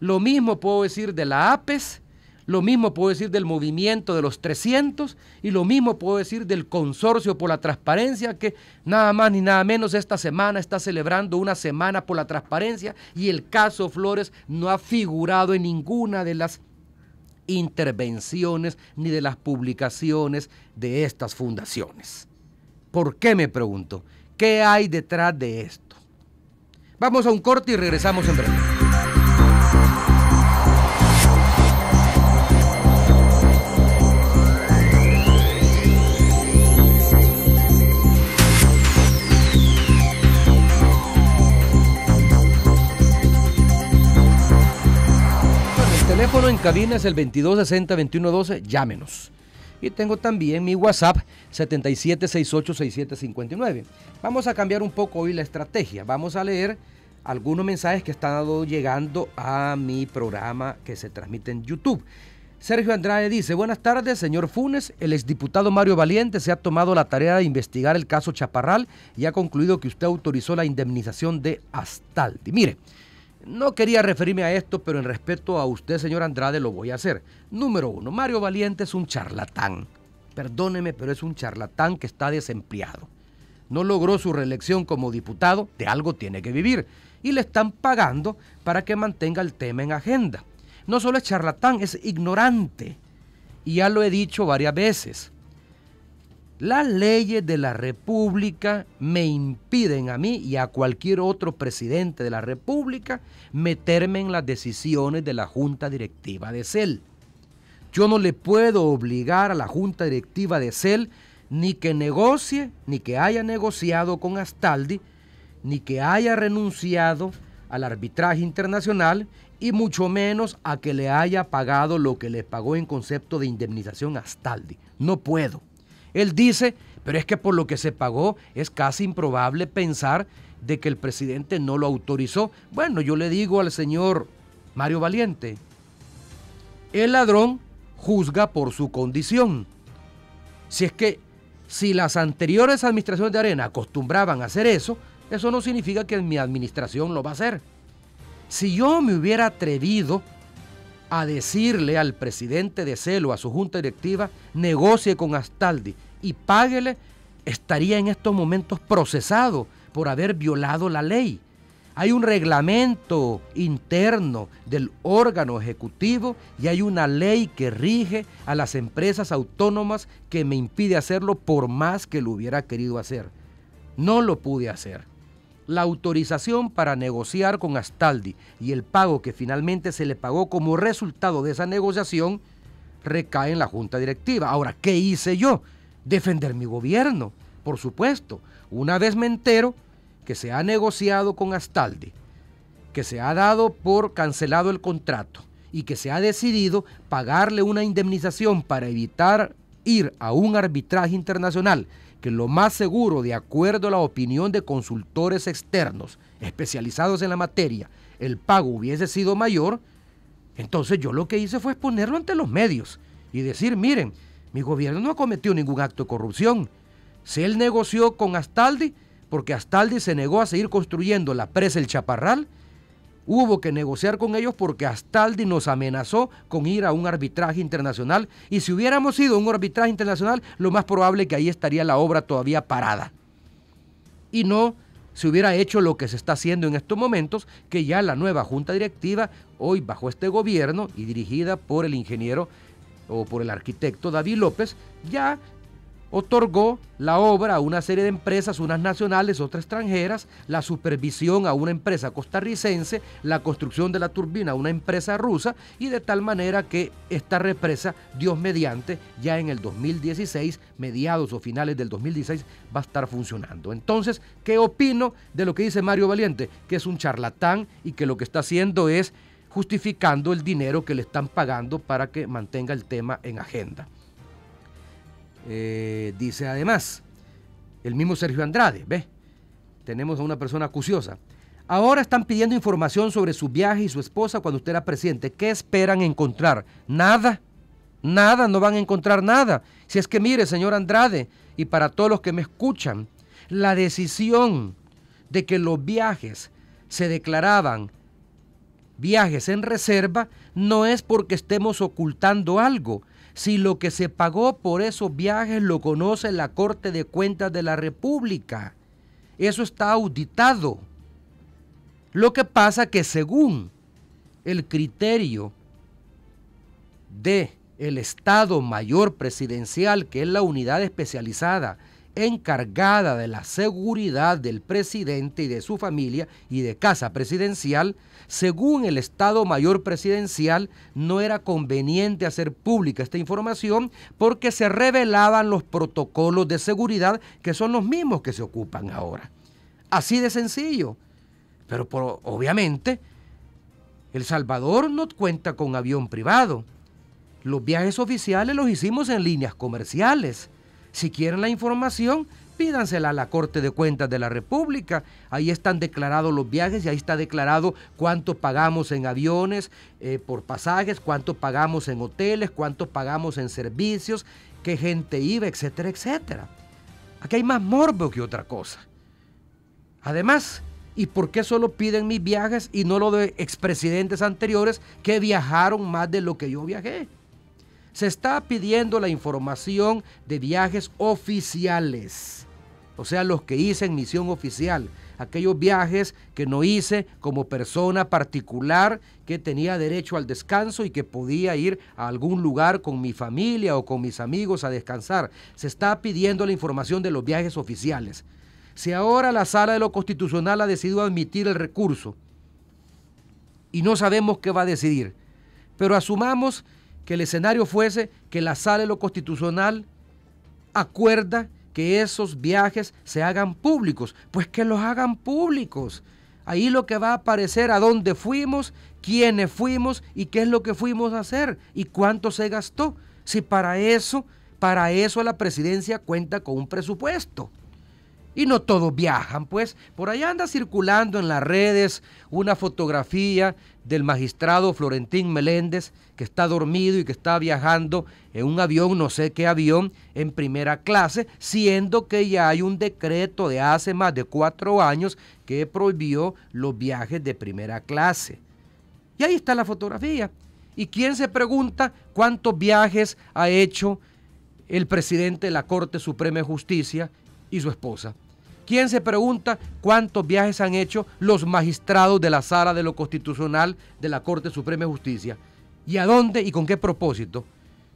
lo mismo puedo decir de la APES, Lo mismo puedo decir del movimiento de los 300 y lo mismo puedo decir del Consorcio por la Transparencia, que nada más ni nada menos esta semana está celebrando una semana por la transparencia y el caso Flores no ha figurado en ninguna de las intervenciones ni de las publicaciones de estas fundaciones. ¿Por qué, me pregunto? ¿Qué hay detrás de esto? Vamos a un corte y regresamos en breve. El teléfono en cabina es el 2260-2112, llámenos. Y tengo también mi WhatsApp 77686759. Vamos a cambiar un poco hoy la estrategia. Vamos a leer algunos mensajes que están llegando a mi programa que se transmite en YouTube. Sergio Andrade dice: buenas tardes, señor Funes. El exdiputado Mario Valiente se ha tomado la tarea de investigar el caso Chaparral y ha concluido que usted autorizó la indemnización de Astaldi. Mire, no quería referirme a esto, pero en respeto a usted, señor Andrade, lo voy a hacer. Número 1, Mario Valiente es un charlatán. Perdóneme, pero es un charlatán que está desempleado. No logró su reelección como diputado, de algo tiene que vivir. Y le están pagando para que mantenga el tema en agenda. No solo es charlatán, es ignorante. Y ya lo he dicho varias veces. Las leyes de la República me impiden a mí y a cualquier otro presidente de la República meterme en las decisiones de la Junta Directiva de CEL. Yo no le puedo obligar a la Junta Directiva de CEL ni que negocie, ni que haya negociado con Astaldi, ni que haya renunciado al arbitraje internacional y mucho menos a que le haya pagado lo que le pagó en concepto de indemnización a Astaldi. No puedo. Él dice, pero es que por lo que se pagó es casi improbable pensar de que el presidente no lo autorizó. Bueno, yo le digo al señor Mario Valiente, el ladrón juzga por su condición. Si las anteriores administraciones de Arena acostumbraban a hacer eso, eso no significa que mi administración lo va a hacer. Si yo me hubiera atrevido a decirle al presidente de CEL o a su junta directiva, negocie con Astaldi y páguele, estaría en estos momentos procesado por haber violado la ley. Hay un reglamento interno del órgano ejecutivo y hay una ley que rige a las empresas autónomas que me impide hacerlo por más que lo hubiera querido hacer. No lo pude hacer. La autorización para negociar con Astaldi y el pago que finalmente se le pagó como resultado de esa negociación recae en la junta directiva. Ahora, ¿qué hice yo? Defender mi gobierno, por supuesto. Una vez me entero que se ha negociado con Astaldi, que se ha dado por cancelado el contrato y que se ha decidido pagarle una indemnización para evitar ir a un arbitraje internacional, que lo más seguro, de acuerdo a la opinión de consultores externos especializados en la materia, el pago hubiese sido mayor, entonces yo lo que hice fue exponerlo ante los medios y decir, miren, mi gobierno no ha cometido ningún acto de corrupción. Si él negoció con Astaldi, porque Astaldi se negó a seguir construyendo la presa El Chaparral, hubo que negociar con ellos porque Astaldi nos amenazó con ir a un arbitraje internacional y si hubiéramos ido a un arbitraje internacional, lo más probable es que ahí estaría la obra todavía parada. Y no se hubiera hecho lo que se está haciendo en estos momentos, que ya la nueva junta directiva, hoy bajo este gobierno y dirigida por el ingeniero o por el arquitecto David López, ya otorgó la obra a una serie de empresas, unas nacionales, otras extranjeras, la supervisión a una empresa costarricense, la construcción de la turbina a una empresa rusa, y de tal manera que esta represa, Dios mediante, ya en el 2016, mediados o finales del 2016, va a estar funcionando. Entonces, ¿qué opino de lo que dice Mario Valiente? Que es un charlatán y que lo que está haciendo es justificando el dinero que le están pagando para que mantenga el tema en agenda. Dice además, el mismo Sergio Andrade, ¿ve? Tenemos a una persona acuciosa. Ahora están pidiendo información sobre su viaje y su esposa cuando usted era presidente. ¿Qué esperan encontrar? Nada, nada, no van a encontrar nada. Si es que mire, señor Andrade, y para todos los que me escuchan, la decisión de que los viajes se declaraban viajes en reserva, no es porque estemos ocultando algo. Si lo que se pagó por esos viajes lo conoce la Corte de Cuentas de la República, eso está auditado. Lo que pasa que según el criterio del Estado Mayor Presidencial, que es la unidad especializada encargada de la seguridad del presidente y de su familia y de casa presidencial, según el Estado Mayor Presidencial, no era conveniente hacer pública esta información porque se revelaban los protocolos de seguridad que son los mismos que se ocupan ahora. Así de sencillo. Pero obviamente El Salvador no cuenta con avión privado. Los viajes oficiales los hicimos en líneas comerciales. Si quieren la información, pídansela a la Corte de Cuentas de la República. Ahí están declarados los viajes y ahí está declarado cuánto pagamos en aviones por pasajes, cuánto pagamos en hoteles, cuánto pagamos en servicios, qué gente iba, etcétera, etcétera. Aquí hay más morbo que otra cosa. Además, ¿y por qué solo piden mis viajes y no lo de expresidentes anteriores que viajaron más de lo que yo viajé? Se está pidiendo la información de viajes oficiales, o sea, los que hice en misión oficial, aquellos viajes que no hice como persona particular que tenía derecho al descanso y que podía ir a algún lugar con mi familia o con mis amigos a descansar. Se está pidiendo la información de los viajes oficiales. Si ahora la Sala de lo Constitucional ha decidido admitir el recurso y no sabemos qué va a decidir, pero asumamos que el escenario fuese que la Sala de lo Constitucional acuerda que esos viajes se hagan públicos, pues que los hagan públicos. Ahí lo que va a aparecer a dónde fuimos, quiénes fuimos y qué es lo que fuimos a hacer y cuánto se gastó. Si para eso la presidencia cuenta con un presupuesto. Y no todos viajan, pues. Por allá anda circulando en las redes una fotografía del magistrado Florentín Meléndez, que está dormido y que está viajando en un avión, no sé qué avión, en primera clase, siendo que ya hay un decreto de hace más de 4 años que prohibió los viajes de primera clase. Y ahí está la fotografía. ¿Y quién se pregunta cuántos viajes ha hecho el presidente de la Corte Suprema de Justicia y su esposa? ¿Quién se pregunta cuántos viajes han hecho los magistrados de la Sala de lo Constitucional de la Corte Suprema de Justicia? ¿Y a dónde y con qué propósito?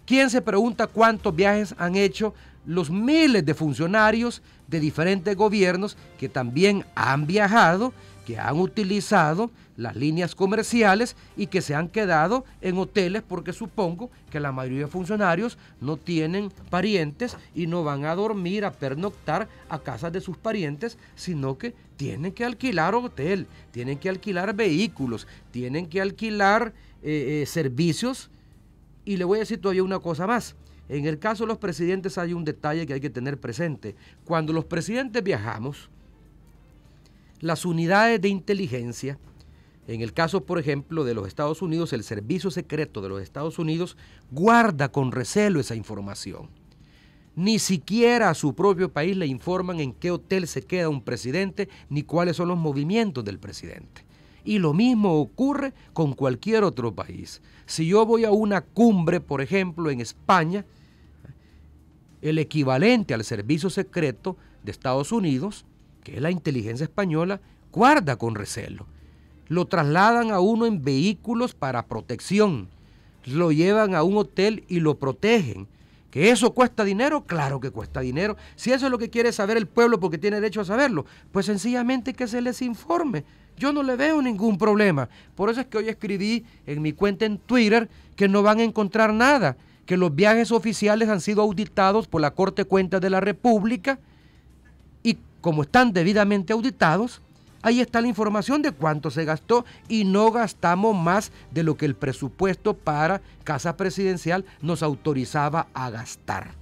¿Quién se pregunta cuántos viajes han hecho los miles de funcionarios de diferentes gobiernos que también han viajado, que han utilizado las líneas comerciales y que se han quedado en hoteles porque supongo que la mayoría de funcionarios no tienen parientes y no van a dormir, a pernoctar a casas de sus parientes, sino que tienen que alquilar hotel, tienen que alquilar vehículos, tienen que alquilar servicios. Y le voy a decir todavía una cosa más. En el caso de los presidentes hay un detalle que hay que tener presente. Cuando los presidentes viajamos, las unidades de inteligencia, en el caso, por ejemplo, de los Estados Unidos, el Servicio Secreto de los Estados Unidos guarda con recelo esa información. Ni siquiera a su propio país le informan en qué hotel se queda un presidente, ni cuáles son los movimientos del presidente. Y lo mismo ocurre con cualquier otro país. Si yo voy a una cumbre, por ejemplo, en España, el equivalente al Servicio Secreto de Estados Unidos, que es la inteligencia española, guarda con recelo. Lo trasladan a uno en vehículos para protección, lo llevan a un hotel y lo protegen. ¿Que eso cuesta dinero? Claro que cuesta dinero. Si eso es lo que quiere saber el pueblo porque tiene derecho a saberlo, pues sencillamente que se les informe. Yo no le veo ningún problema. Por eso es que hoy escribí en mi cuenta en Twitter que no van a encontrar nada, que los viajes oficiales han sido auditados por la Corte de Cuentas de la República y como están debidamente auditados, ahí está la información de cuánto se gastó y no gastamos más de lo que el presupuesto para Casa Presidencial nos autorizaba a gastar.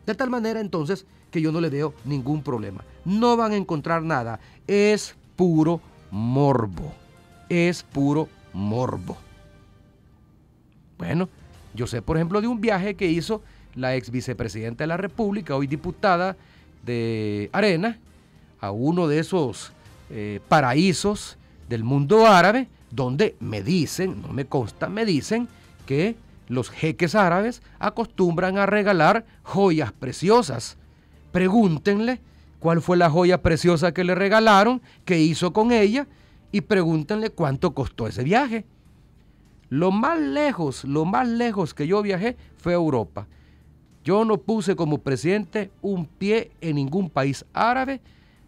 De tal manera entonces que yo no le veo ningún problema. No van a encontrar nada. Es puro morbo. Es puro morbo. Bueno, yo sé por ejemplo de un viaje que hizo la ex vicepresidenta de la República, hoy diputada de Arena, a uno de esos paraísos del mundo árabe, donde me dicen, no me consta, me dicen que los jeques árabes acostumbran a regalar joyas preciosas. Pregúntenle cuál fue la joya preciosa que le regalaron, qué hizo con ella, y pregúntenle cuánto costó ese viaje. Lo más lejos que yo viajé fue a Europa. Yo no puse como presidente un pie en ningún país árabe,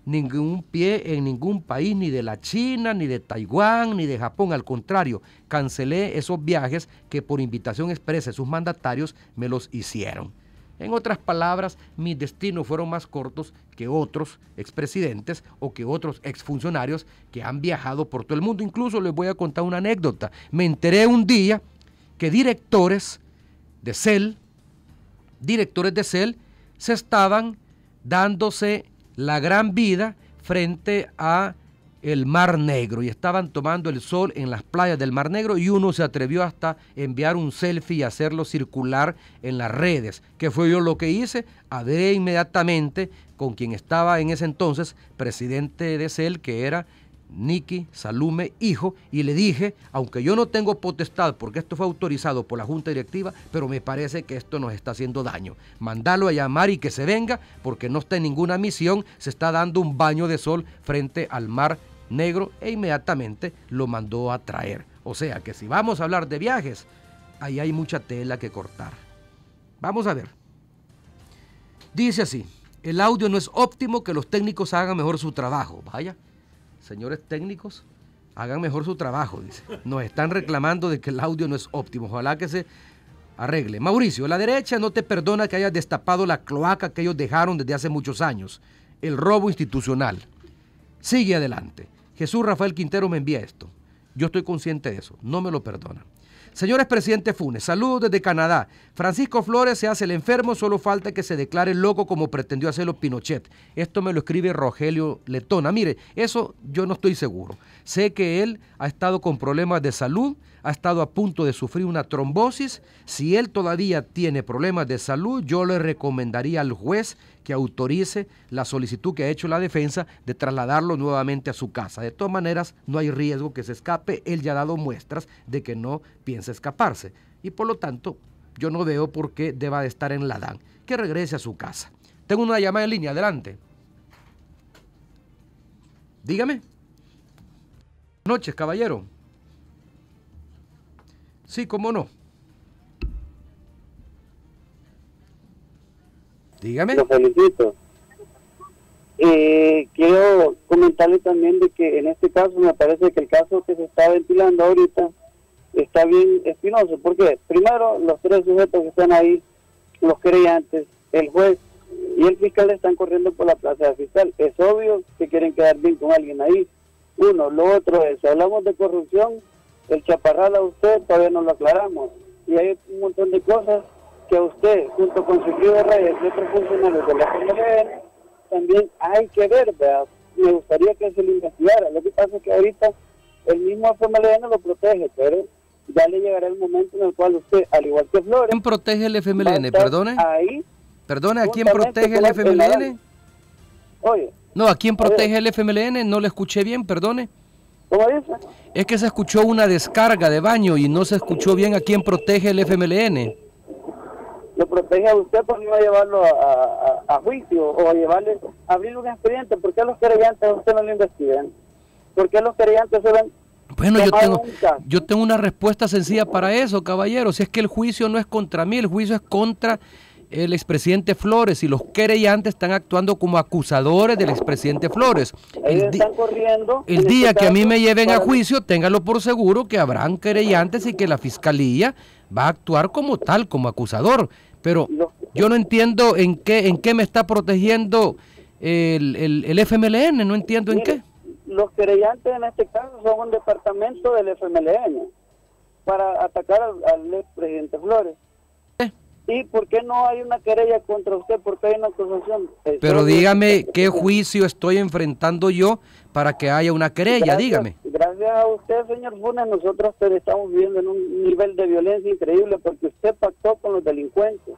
ningún pie en ningún país ni de la China, ni de Taiwán, ni de Japón. Al contrario, cancelé esos viajes que por invitación expresa de sus mandatarios me los hicieron. En otras palabras, mis destinos fueron más cortos que otros expresidentes o que otros exfuncionarios que han viajado por todo el mundo. Incluso les voy a contar una anécdota. Me enteré un día que directores de CEL se estaban dándose la gran vida frente a el Mar Negro y estaban tomando el sol en las playas del Mar Negro, y uno se atrevió hasta enviar un selfie y hacerlo circular en las redes. ¿Qué fue yo lo que hice? Hablé inmediatamente con quien estaba en ese entonces presidente de CEL, que era Nicky Salume hijo, y le dije, aunque yo no tengo potestad porque esto fue autorizado por la Junta Directiva, pero me parece que esto nos está haciendo daño. Mandalo a llamar y que se venga, porque no está en ninguna misión, se está dando un baño de sol frente al Mar Negro, e inmediatamente lo mandó a traer. O sea que si vamos a hablar de viajes, ahí hay mucha tela que cortar. Vamos a ver. Dice así: el audio no es óptimo, que los técnicos hagan mejor su trabajo. Vaya, señores técnicos, hagan mejor su trabajo, dice. Nos están reclamando de que el audio no es óptimo. Ojalá que se arregle. Mauricio, la derecha no te perdona que hayas destapado la cloaca que ellos dejaron desde hace muchos años. El robo institucional. Sigue adelante. Jesús Rafael Quintero me envía esto. Yo estoy consciente de eso. No me lo perdona. Señores presidente Funes, saludos desde Canadá. Francisco Flores se hace el enfermo, solo falta que se declare loco como pretendió hacerlo Pinochet. Esto me lo escribe Rogelio Letona. Mire, eso yo no estoy seguro. Sé que él ha estado con problemas de salud, ha estado a punto de sufrir una trombosis. Si él todavía tiene problemas de salud, yo le recomendaría al juez que autorice la solicitud que ha hecho la defensa de trasladarlo nuevamente a su casa. De todas maneras, no hay riesgo que se escape. Él ya ha dado muestras de que no piensa escaparse. Y por lo tanto, yo no veo por qué deba de estar en la DAN. Que regrese a su casa. Tengo una llamada en línea. Adelante. Dígame. Buenas noches, caballero. Sí, cómo no. Dígame. Lo felicito. Quiero comentarle también de que en este caso me parece que el caso que se está ventilando ahorita está bien espinoso. ¿Por qué? Primero, los tres sujetos que están ahí, los querellantes, el juez y el fiscal, están corriendo por la plaza de fiscal. Es obvio que quieren quedar bien con alguien ahí. Uno. Lo otro es, si hablamos de corrupción, el chaparral a usted todavía no lo aclaramos. Y hay un montón de cosas que a usted, junto con su equipo de Reyes y otros funcionarios de la FMLN, también hay que ver, ¿verdad? Me gustaría que se lo investigara. Lo que pasa es que ahorita el mismo FMLN lo protege, pero ya le llegará el momento en el cual usted, al igual que Flores... ¿Quién protege el FMLN? Perdone. Ahí. Perdone, ¿a quién protege el FMLN? Oye. No, ¿a quién protege el FMLN? No le escuché bien, perdone. ¿Cómo dice? Es que se escuchó una descarga de baño y no se escuchó bien a quién protege el FMLN. Lo protege a usted por no llevarlo a juicio o a llevarle, a abrir un expediente. ¿Por qué los querellantes a usted no lo investigan? ¿Por qué los querellantes se ven? Bueno, yo tengo una respuesta sencilla para eso, caballero. Si es que el juicio no es contra mí, el juicio es contra el expresidente Flores, y los querellantes están actuando como acusadores del expresidente Flores. El día que a mí me lleven a juicio, téngalo por seguro que habrán querellantes y que la fiscalía va a actuar como tal, como acusador. Pero yo no entiendo en qué me está protegiendo el FMLN, no entiendo en qué. Los querellantes en este caso son un departamento del FMLN para atacar al expresidente Flores. ¿Y por qué no hay una querella contra usted? ¿Por qué hay una acusación? Pero dígame, ¿qué juicio estoy enfrentando yo para que haya una querella? Dígame. Gracias a usted, señor Funes, nosotros estamos viviendo en un nivel de violencia increíble porque usted pactó con los delincuentes.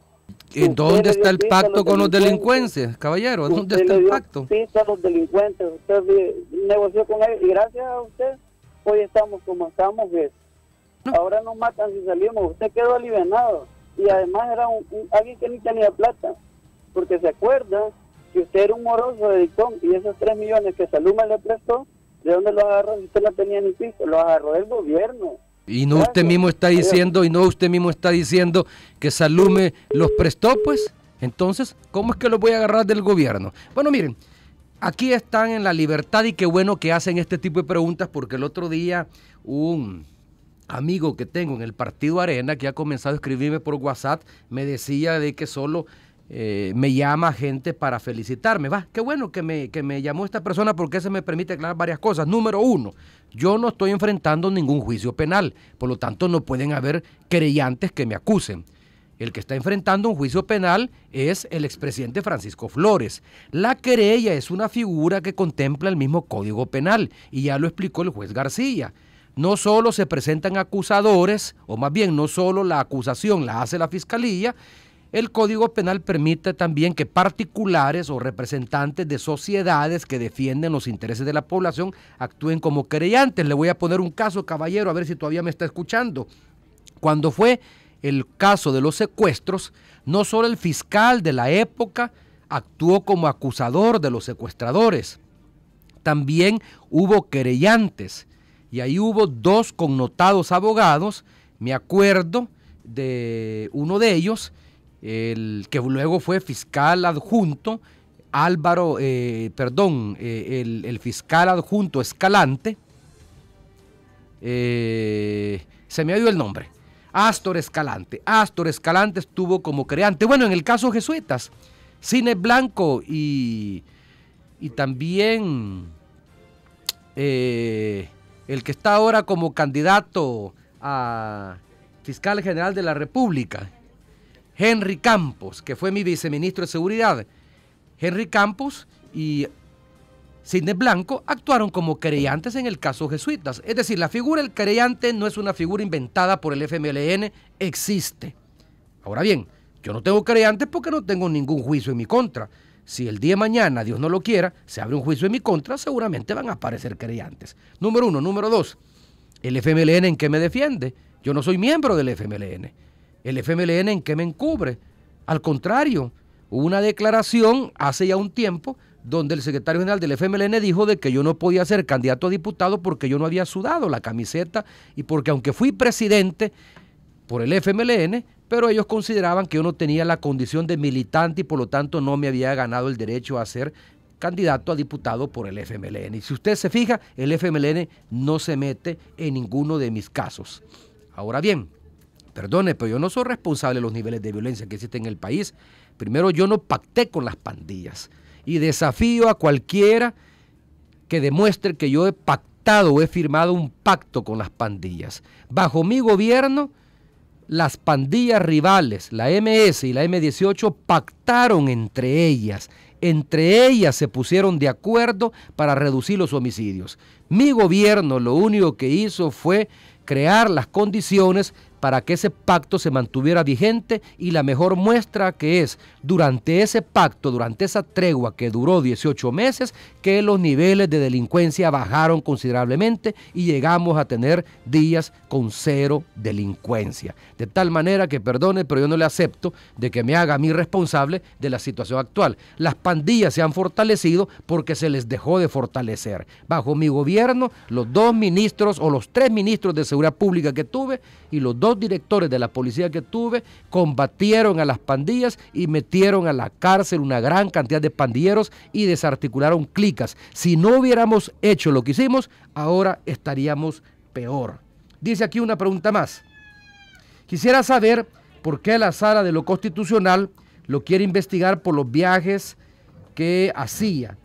¿En dónde está el pacto con los delincuentes, caballero? ¿Dónde está el pacto? Sí, a los delincuentes. Usted negoció con ellos y gracias a usted hoy estamos como estamos, que ahora nos matan si salimos. Usted quedó alivianado y además era alguien que ni tenía plata, porque se acuerda que usted era un moroso de Dictón y esos 3 millones que Saluma le prestó, ¿de dónde los agarró? Si usted no tenía ni piso, los agarró del gobierno. Y no usted mismo está diciendo, que Salume los prestó, pues. Entonces, ¿cómo es que los voy a agarrar del gobierno? Bueno, miren, aquí están en la libertad y qué bueno que hacen este tipo de preguntas, porque el otro día un amigo que tengo en el Partido Arena, que ha comenzado a escribirme por WhatsApp, me decía de que solo me llama gente para felicitarme. Qué bueno que me llamó esta persona, porque eso me permite aclarar varias cosas. Número 1, yo no estoy enfrentando ningún juicio penal, por lo tanto no pueden haber querellantes que me acusen. El que está enfrentando un juicio penal es el expresidente Francisco Flores. La querella es una figura que contempla el mismo Código Penal, y ya lo explicó el juez García. No solo se presentan acusadores, o más bien no solo la acusación la hace la Fiscalía, el Código Penal permite también que particulares o representantes de sociedades que defienden los intereses de la población actúen como querellantes. Le voy a poner un caso, caballero, a ver si todavía me está escuchando. Cuando fue el caso de los secuestros, no solo el fiscal de la época actuó como acusador de los secuestradores, también hubo querellantes, y ahí hubo 2 connotados abogados. Me acuerdo de uno de ellos, el que luego fue fiscal adjunto, el fiscal adjunto Escalante, se me ha ido el nombre, Astor Escalante. Astor Escalante estuvo como querellante. Bueno, en el caso jesuitas, Cine Blanco y también el que está ahora como candidato a fiscal general de la República, Henry Campos, que fue mi viceministro de Seguridad. Henry Campos y Cine Blanco actuaron como querellantes en el caso jesuitas. Es decir, la figura del querellante no es una figura inventada por el FMLN, existe. Ahora bien, yo no tengo querellantes porque no tengo ningún juicio en mi contra. Si el día de mañana, Dios no lo quiera, se abre un juicio en mi contra, seguramente van a aparecer querellantes. Número 1. Número 2, ¿el FMLN en qué me defiende? Yo no soy miembro del FMLN. ¿El FMLN en qué me encubre? Al contrario, hubo una declaración hace ya un tiempo donde el secretario general del FMLN dijo de que yo no podía ser candidato a diputado porque yo no había sudado la camiseta y porque aunque fui presidente por el FMLN, pero ellos consideraban que yo no tenía la condición de militante y por lo tanto no me había ganado el derecho a ser candidato a diputado por el FMLN. Y si usted se fija, el FMLN no se mete en ninguno de mis casos. Ahora bien, perdone, pero yo no soy responsable de los niveles de violencia que existen en el país. Primero, yo no pacté con las pandillas y desafío a cualquiera que demuestre que yo he pactado o he firmado un pacto con las pandillas. Bajo mi gobierno, las pandillas rivales, la MS y la M18, pactaron entre ellas. Entre ellas se pusieron de acuerdo para reducir los homicidios. Mi gobierno lo único que hizo fue crear las condiciones para que ese pacto se mantuviera vigente, y la mejor muestra que es durante ese pacto, durante esa tregua que duró 18 meses, que los niveles de delincuencia bajaron considerablemente y llegamos a tener días con 0 delincuencia. De tal manera que, perdone, pero yo no le acepto de que me haga a mí responsable de la situación actual. Las pandillas se han fortalecido porque se les dejó de fortalecer. Bajo mi gobierno, los 2 ministros o los 3 ministros de Seguridad Pública que tuve y los 2 directores de la policía que tuve combatieron a las pandillas y metieron a la cárcel una gran cantidad de pandilleros y desarticularon clicas. Si no hubiéramos hecho lo que hicimos, ahora estaríamos peor. Dice aquí una pregunta más. Quisiera saber por qué la Sala de lo Constitucional lo quiere investigar por los viajes que hacía.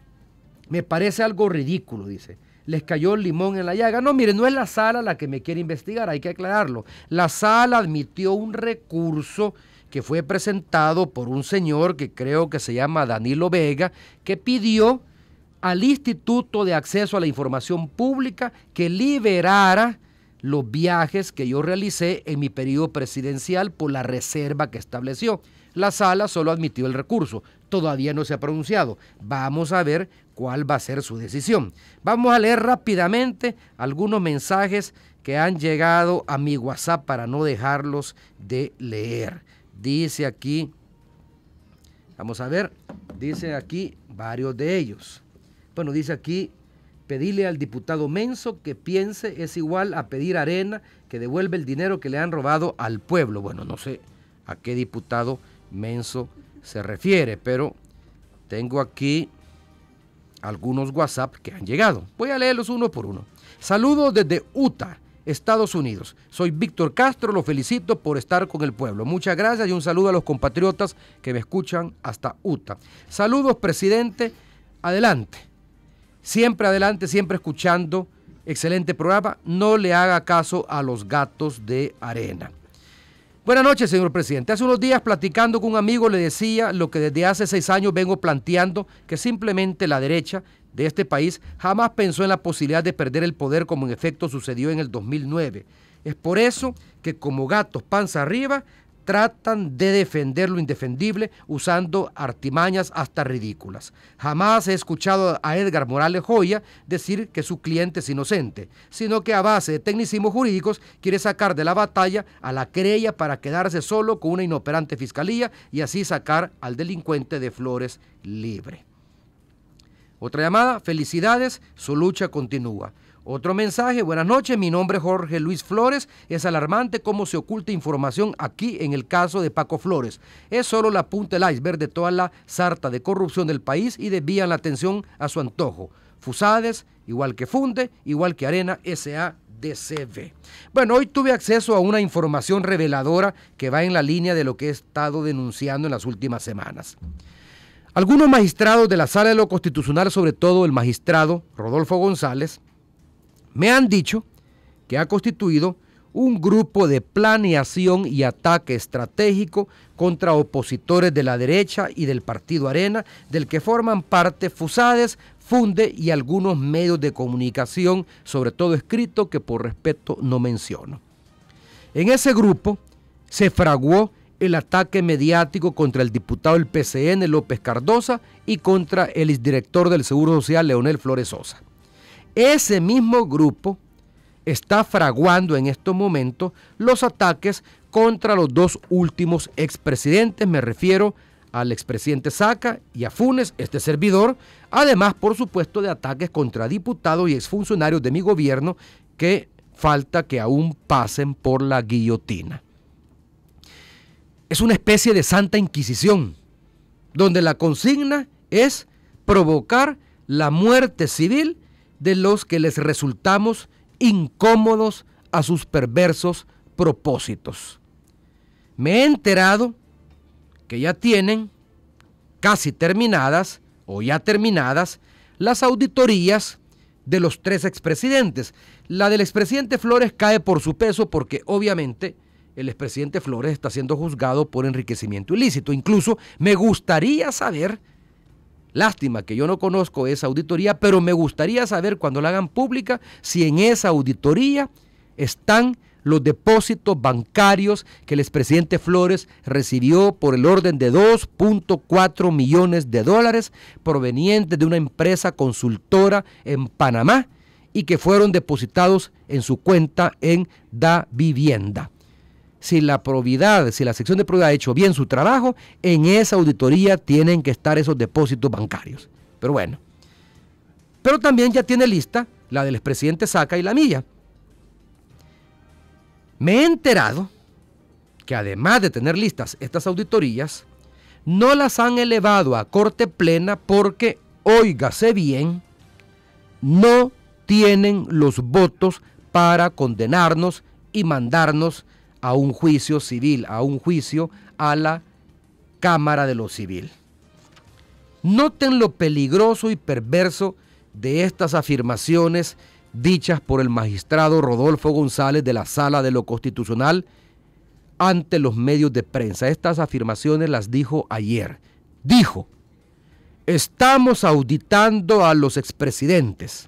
Me parece algo ridículo, dice. Les cayó el limón en la llaga. No, mire, no es la Sala la que me quiere investigar, hay que aclararlo. La Sala admitió un recurso que fue presentado por un señor que creo que se llama Danilo Vega, que pidió al Instituto de Acceso a la Información Pública que liberara los viajes que yo realicé en mi periodo presidencial por la reserva que estableció. La sala solo admitió el recurso, todavía no se ha pronunciado. Vamos a ver cuál va a ser su decisión. Vamos a leer rápidamente algunos mensajes que han llegado a mi WhatsApp para no dejarlos de leer. Dice aquí, vamos a ver, dice aquí varios de ellos. Bueno, dice aquí, pedirle al diputado Menso que piense es igual a pedir a Arena que devuelva el dinero que le han robado al pueblo. Bueno, no sé a qué diputado Menso se refiere, pero tengo aquí algunos WhatsApp que han llegado. Voy a leerlos uno por uno. Saludos desde Utah, Estados Unidos. Soy Víctor Castro, lo felicito por estar con el pueblo. Muchas gracias y un saludo a los compatriotas que me escuchan hasta Utah. Saludos, presidente, adelante. Siempre adelante, siempre escuchando. Excelente programa. No le haga caso a los gatos de Arena. Buenas noches, señor presidente. Hace unos días, platicando con un amigo, le decía lo que desde hace 6 años vengo planteando, que simplemente la derecha de este país jamás pensó en la posibilidad de perder el poder como en efecto sucedió en el 2009. Es por eso que como gatos panza arriba tratan de defender lo indefendible usando artimañas hasta ridículas. Jamás he escuchado a Edgar Morales Joya decir que su cliente es inocente, sino que a base de tecnicismos jurídicos quiere sacar de la batalla a la querella para quedarse solo con una inoperante fiscalía y así sacar al delincuente de Flores libre. Otra llamada, felicidades, su lucha continúa. Otro mensaje, buenas noches, mi nombre es Jorge Luis Flores, es alarmante cómo se oculta información aquí en el caso de Paco Flores. Es solo la punta del iceberg de toda la sarta de corrupción del país y desvían la atención a su antojo. Fusades, igual que Funde, igual que Arena, SADCB. Bueno, hoy tuve acceso a una información reveladora que va en la línea de lo que he estado denunciando en las últimas semanas. Algunos magistrados de la Sala de lo Constitucional, sobre todo el magistrado Rodolfo González, me han dicho que ha constituido un grupo de planeación y ataque estratégico contra opositores de la derecha y del partido Arena, del que forman parte Fusades, Funde y algunos medios de comunicación, sobre todo escrito, que por respeto no menciono. En ese grupo se fraguó el ataque mediático contra el diputado del PCN, López Cardosa, y contra el exdirector del Seguro Social, Leonel Flores Sosa. Ese mismo grupo está fraguando en estos momentos los ataques contra los dos últimos expresidentes, me refiero al expresidente Saca y a Funes, este servidor, además, por supuesto, de ataques contra diputados y exfuncionarios de mi gobierno que falta que aún pasen por la guillotina. Es una especie de Santa Inquisición, donde la consigna es provocar la muerte civil de los que les resultamos incómodos a sus perversos propósitos. Me he enterado que ya tienen casi terminadas o ya terminadas las auditorías de los 3 expresidentes. La del expresidente Flores cae por su peso porque obviamente el expresidente Flores está siendo juzgado por enriquecimiento ilícito. Incluso me gustaría saber, lástima que yo no conozco esa auditoría, pero me gustaría saber cuando la hagan pública si en esa auditoría están los depósitos bancarios que el expresidente Flores recibió por el orden de $2.4 millones provenientes de una empresa consultora en Panamá y que fueron depositados en su cuenta en Davivienda. Si la probidad, si la sección de probidad ha hecho bien su trabajo, en esa auditoría tienen que estar esos depósitos bancarios. Pero bueno, pero también ya tiene lista la del expresidente Saca y la mía. Me he enterado que además de tener listas estas auditorías, no las han elevado a corte plena porque, óigase bien, no tienen los votos para condenarnos y mandarnos a un juicio civil, a un juicio a la Cámara de lo Civil. Noten lo peligroso y perverso de estas afirmaciones dichas por el magistrado Rodolfo González de la Sala de lo Constitucional ante los medios de prensa. Estas afirmaciones las dijo ayer. Dijo: estamos auditando a los expresidentes,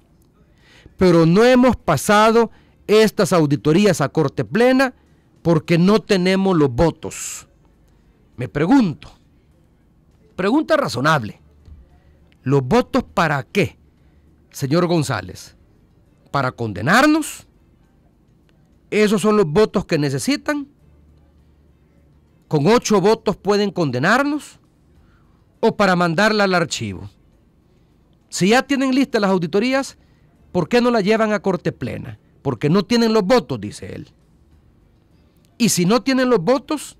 pero no hemos pasado estas auditorías a corte plena porque no tenemos los votos. Me pregunto, pregunta razonable, ¿los votos para qué, señor González? ¿Para condenarnos? ¿Esos son los votos que necesitan? ¿Con 8 votos pueden condenarnos? ¿O para mandarla al archivo? Si ya tienen listas las auditorías, ¿por qué no la llevan a corte plena? Porque no tienen los votos, dice él. Y si no tienen los votos,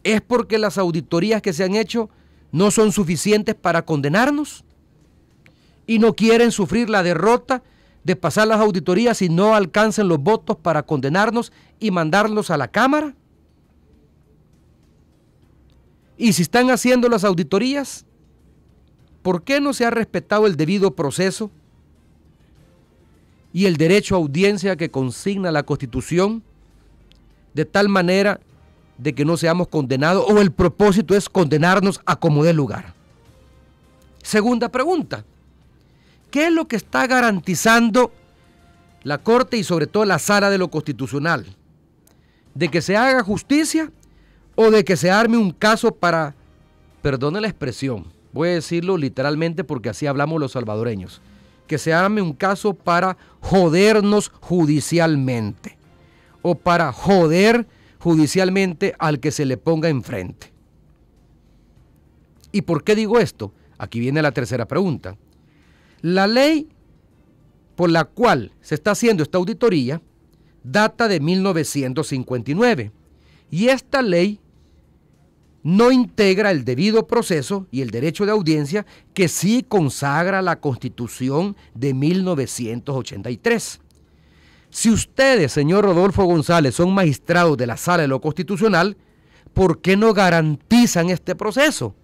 ¿es porque las auditorías que se han hecho no son suficientes para condenarnos? ¿Y no quieren sufrir la derrota de pasar las auditorías y no alcancen los votos para condenarnos y mandarlos a la Cámara? Y si están haciendo las auditorías, ¿por qué no se ha respetado el debido proceso y el derecho a audiencia que consigna la Constitución, de tal manera de que no seamos condenados, o el propósito es condenarnos a como dé lugar? Segunda pregunta, ¿qué es lo que está garantizando la Corte y sobre todo la Sala de lo Constitucional? ¿De que se haga justicia o de que se arme un caso para, perdone la expresión, voy a decirlo literalmente porque así hablamos los salvadoreños, que se arme un caso para jodernos judicialmente o para joder judicialmente al que se le ponga enfrente? ¿Y por qué digo esto? Aquí viene la tercera pregunta. La ley por la cual se está haciendo esta auditoría data de 1959 y esta ley no integra el debido proceso y el derecho de audiencia que sí consagra la Constitución de 1983. Si ustedes, señor Rodolfo González, son magistrados de la Sala de lo Constitucional, ¿por qué no garantizan este proceso?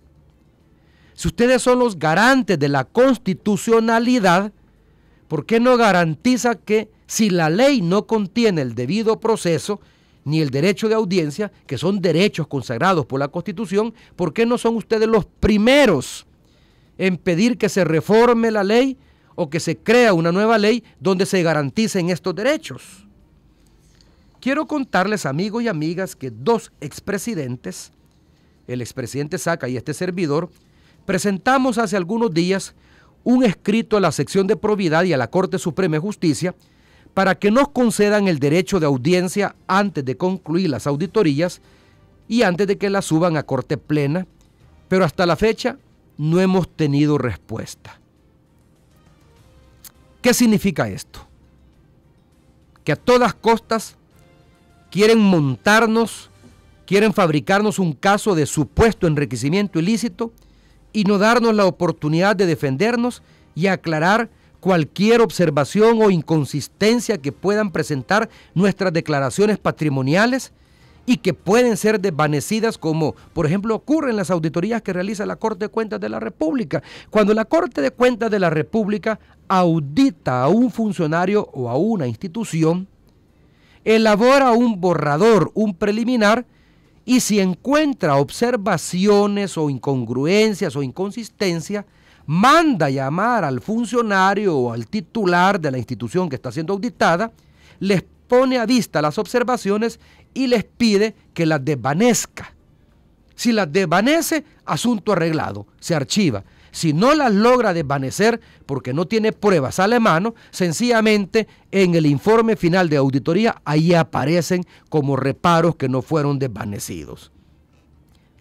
Si ustedes son los garantes de la constitucionalidad, ¿por qué no garantiza que si la ley no contiene el debido proceso ni el derecho de audiencia, que son derechos consagrados por la Constitución, ¿por qué no son ustedes los primeros en pedir que se reforme la ley o que se crea una nueva ley donde se garanticen estos derechos? Quiero contarles, amigos y amigas, que 2 expresidentes, el expresidente Saca y este servidor, presentamos hace algunos días un escrito a la sección de probidad y a la Corte Suprema de Justicia para que nos concedan el derecho de audiencia antes de concluir las auditorías y antes de que las suban a corte plena, pero hasta la fecha no hemos tenido respuesta. ¿Qué significa esto? Que a todas costas quieren montarnos, quieren fabricarnos un caso de supuesto enriquecimiento ilícito y no darnos la oportunidad de defendernos y aclarar cualquier observación o inconsistencia que puedan presentar nuestras declaraciones patrimoniales y que pueden ser desvanecidas, como por ejemplo ocurre en las auditorías que realiza la Corte de Cuentas de la República. Cuando la Corte de Cuentas de la República audita a un funcionario o a una institución, elabora un borrador, un preliminar, y si encuentra observaciones o incongruencias o inconsistencia, manda llamar al funcionario o al titular de la institución que está siendo auditada, les pone a vista las observaciones y les pide que las desvanezca. Si las desvanece, asunto arreglado, se archiva. Si no las logra desvanecer porque no tiene pruebas a la mano, sencillamente en el informe final de auditoría ahí aparecen como reparos que no fueron desvanecidos.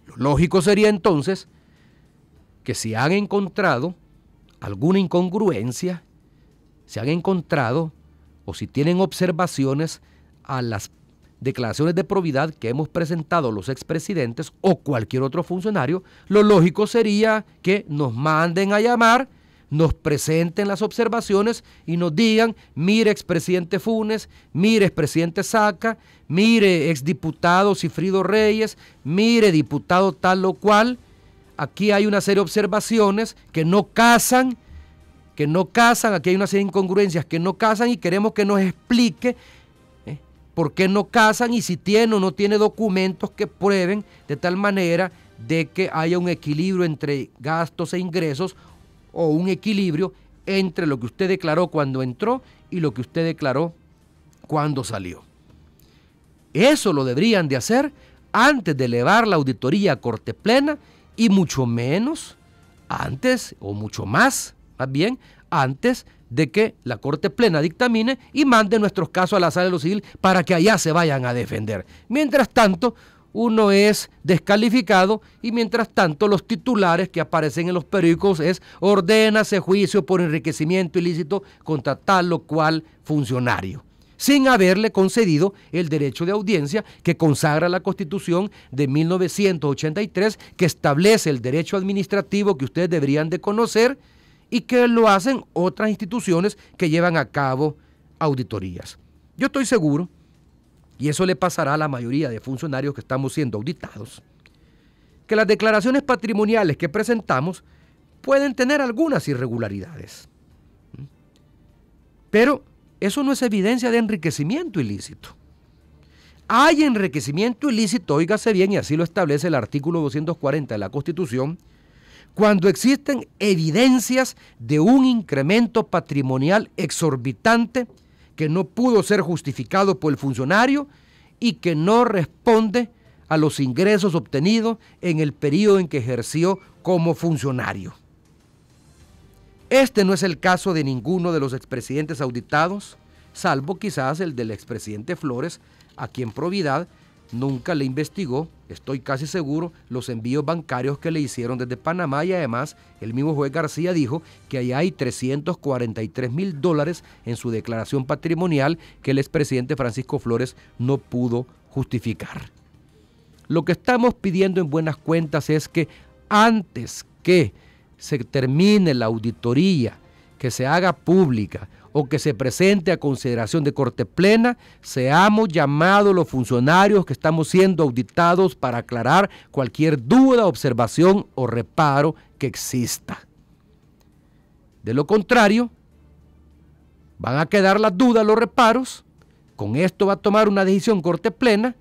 Lo lógico sería entonces que si han encontrado alguna incongruencia, si han encontrado o si tienen observaciones a las declaraciones de probidad que hemos presentado los expresidentes o cualquier otro funcionario, lo lógico sería que nos manden a llamar, nos presenten las observaciones y nos digan: mire, expresidente Funes, mire, expresidente Saca, mire, exdiputado Cifrido Reyes, mire, diputado tal o cual, aquí hay una serie de observaciones que no casan, aquí hay una serie de incongruencias que no casan y queremos que nos explique por qué no casan y si tiene o no tiene documentos que prueben de tal manera de que haya un equilibrio entre gastos e ingresos o un equilibrio entre lo que usted declaró cuando entró y lo que usted declaró cuando salió. Eso lo deberían de hacer antes de elevar la auditoría a Corte Plena y mucho menos antes, o mucho más bien, antes de que la Corte Plena dictamine y mande nuestros casos a la Sala de lo Civil para que allá se vayan a defender. Mientras tanto, uno es descalificado y mientras tanto los titulares que aparecen en los periódicos es: ordénase juicio por enriquecimiento ilícito contra tal o cual funcionario, sin haberle concedido el derecho de audiencia que consagra la Constitución de 1983, que establece el derecho administrativo que ustedes deberían de conocer y que lo hacen otras instituciones que llevan a cabo auditorías. Yo estoy seguro, y eso le pasará a la mayoría de funcionarios que estamos siendo auditados, que las declaraciones patrimoniales que presentamos pueden tener algunas irregularidades. Pero eso no es evidencia de enriquecimiento ilícito. Hay enriquecimiento ilícito, óigase bien, y así lo establece el artículo 240 de la Constitución, cuando existen evidencias de un incremento patrimonial exorbitante que no pudo ser justificado por el funcionario y que no responde a los ingresos obtenidos en el periodo en que ejerció como funcionario. Este no es el caso de ninguno de los expresidentes auditados, salvo quizás el del expresidente Flores, a quien Providad nunca le investigó, estoy casi seguro, los envíos bancarios que le hicieron desde Panamá, y además el mismo juez García dijo que allá hay $343,000 en su declaración patrimonial que el expresidente Francisco Flores no pudo justificar. Lo que estamos pidiendo en buenas cuentas es que antes que se termine la auditoría, que se haga pública o que se presente a consideración de Corte Plena, seamos llamados los funcionarios que estamos siendo auditados para aclarar cualquier duda, observación o reparo que exista. De lo contrario, van a quedar las dudas, los reparos. Con esto va a tomar una decisión Corte Plena.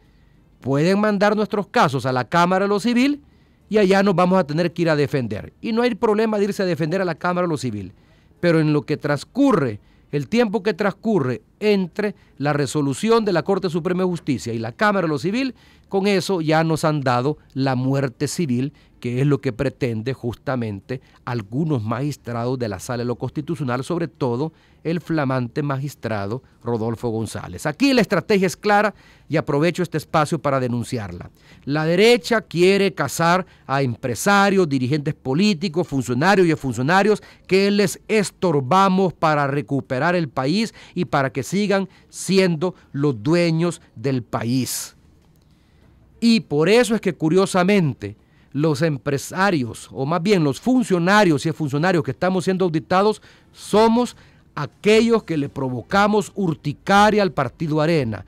Pueden mandar nuestros casos a la Cámara de lo Civil y allá nos vamos a tener que ir a defender. Y no hay problema de irse a defender a la Cámara de lo Civil. Pero en lo que transcurre, el tiempo que transcurre entre la resolución de la Corte Suprema de Justicia y la Cámara de lo Civil, con eso ya nos han dado la muerte civil, que es lo que pretende justamente algunos magistrados de la Sala de lo Constitucional, sobre todo el flamante magistrado Rodolfo González. Aquí la estrategia es clara y aprovecho este espacio para denunciarla. La derecha quiere cazar a empresarios, dirigentes políticos, funcionarios y exfuncionarios que les estorbamos para recuperar el país y para que sigan siendo los dueños del país. Y por eso es que curiosamente los empresarios, o más bien los funcionarios y exfuncionarios que estamos siendo auditados, somos aquellos que le provocamos urticaria al Partido Arena.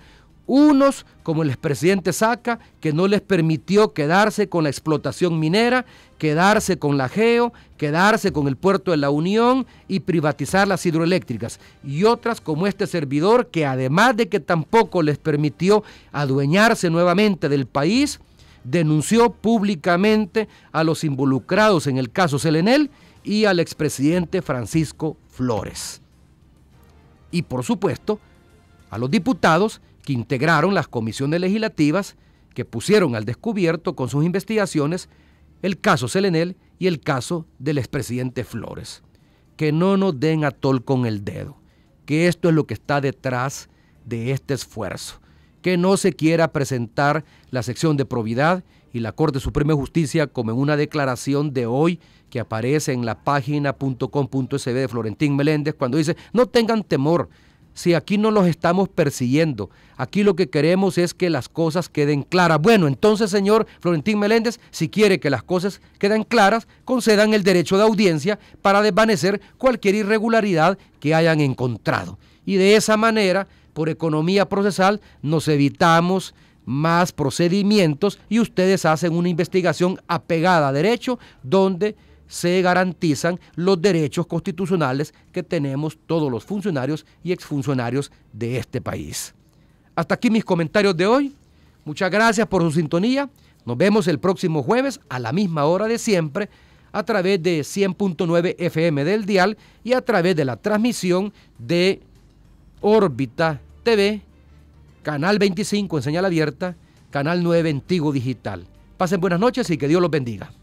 Unos, como el expresidente Saca, que no les permitió quedarse con la explotación minera, quedarse con la GEO, quedarse con el puerto de la Unión y privatizar las hidroeléctricas. Y otras, como este servidor, que además de que tampoco les permitió adueñarse nuevamente del país, denunció públicamente a los involucrados en el caso Selenel y al expresidente Francisco Flores. Y por supuesto, a los diputados que integraron las comisiones legislativas que pusieron al descubierto con sus investigaciones el caso Selenel y el caso del expresidente Flores. Que no nos den atol con el dedo, que esto es lo que está detrás de este esfuerzo. Que no se quiera presentar la sección de probidad y la Corte Suprema de Justicia como en una declaración de hoy que aparece en la página .com.sb de Florentín Meléndez, cuando dice: no tengan temor, si aquí no los estamos persiguiendo, aquí lo que queremos es que las cosas queden claras. Bueno, entonces, señor Florentín Meléndez, si quiere que las cosas queden claras, concedan el derecho de audiencia para desvanecer cualquier irregularidad que hayan encontrado. Y de esa manera, por economía procesal, nos evitamos más procedimientos y ustedes hacen una investigación apegada a derecho donde se garantizan los derechos constitucionales que tenemos todos los funcionarios y exfuncionarios de este país. Hasta aquí mis comentarios de hoy. Muchas gracias por su sintonía. Nos vemos el próximo jueves a la misma hora de siempre a través de 100.9 FM del dial y a través de la transmisión de Órbita TV, Canal 25 en señal abierta Canal 9 en Tigo Digital. Pasen buenas noches y que Dios los bendiga.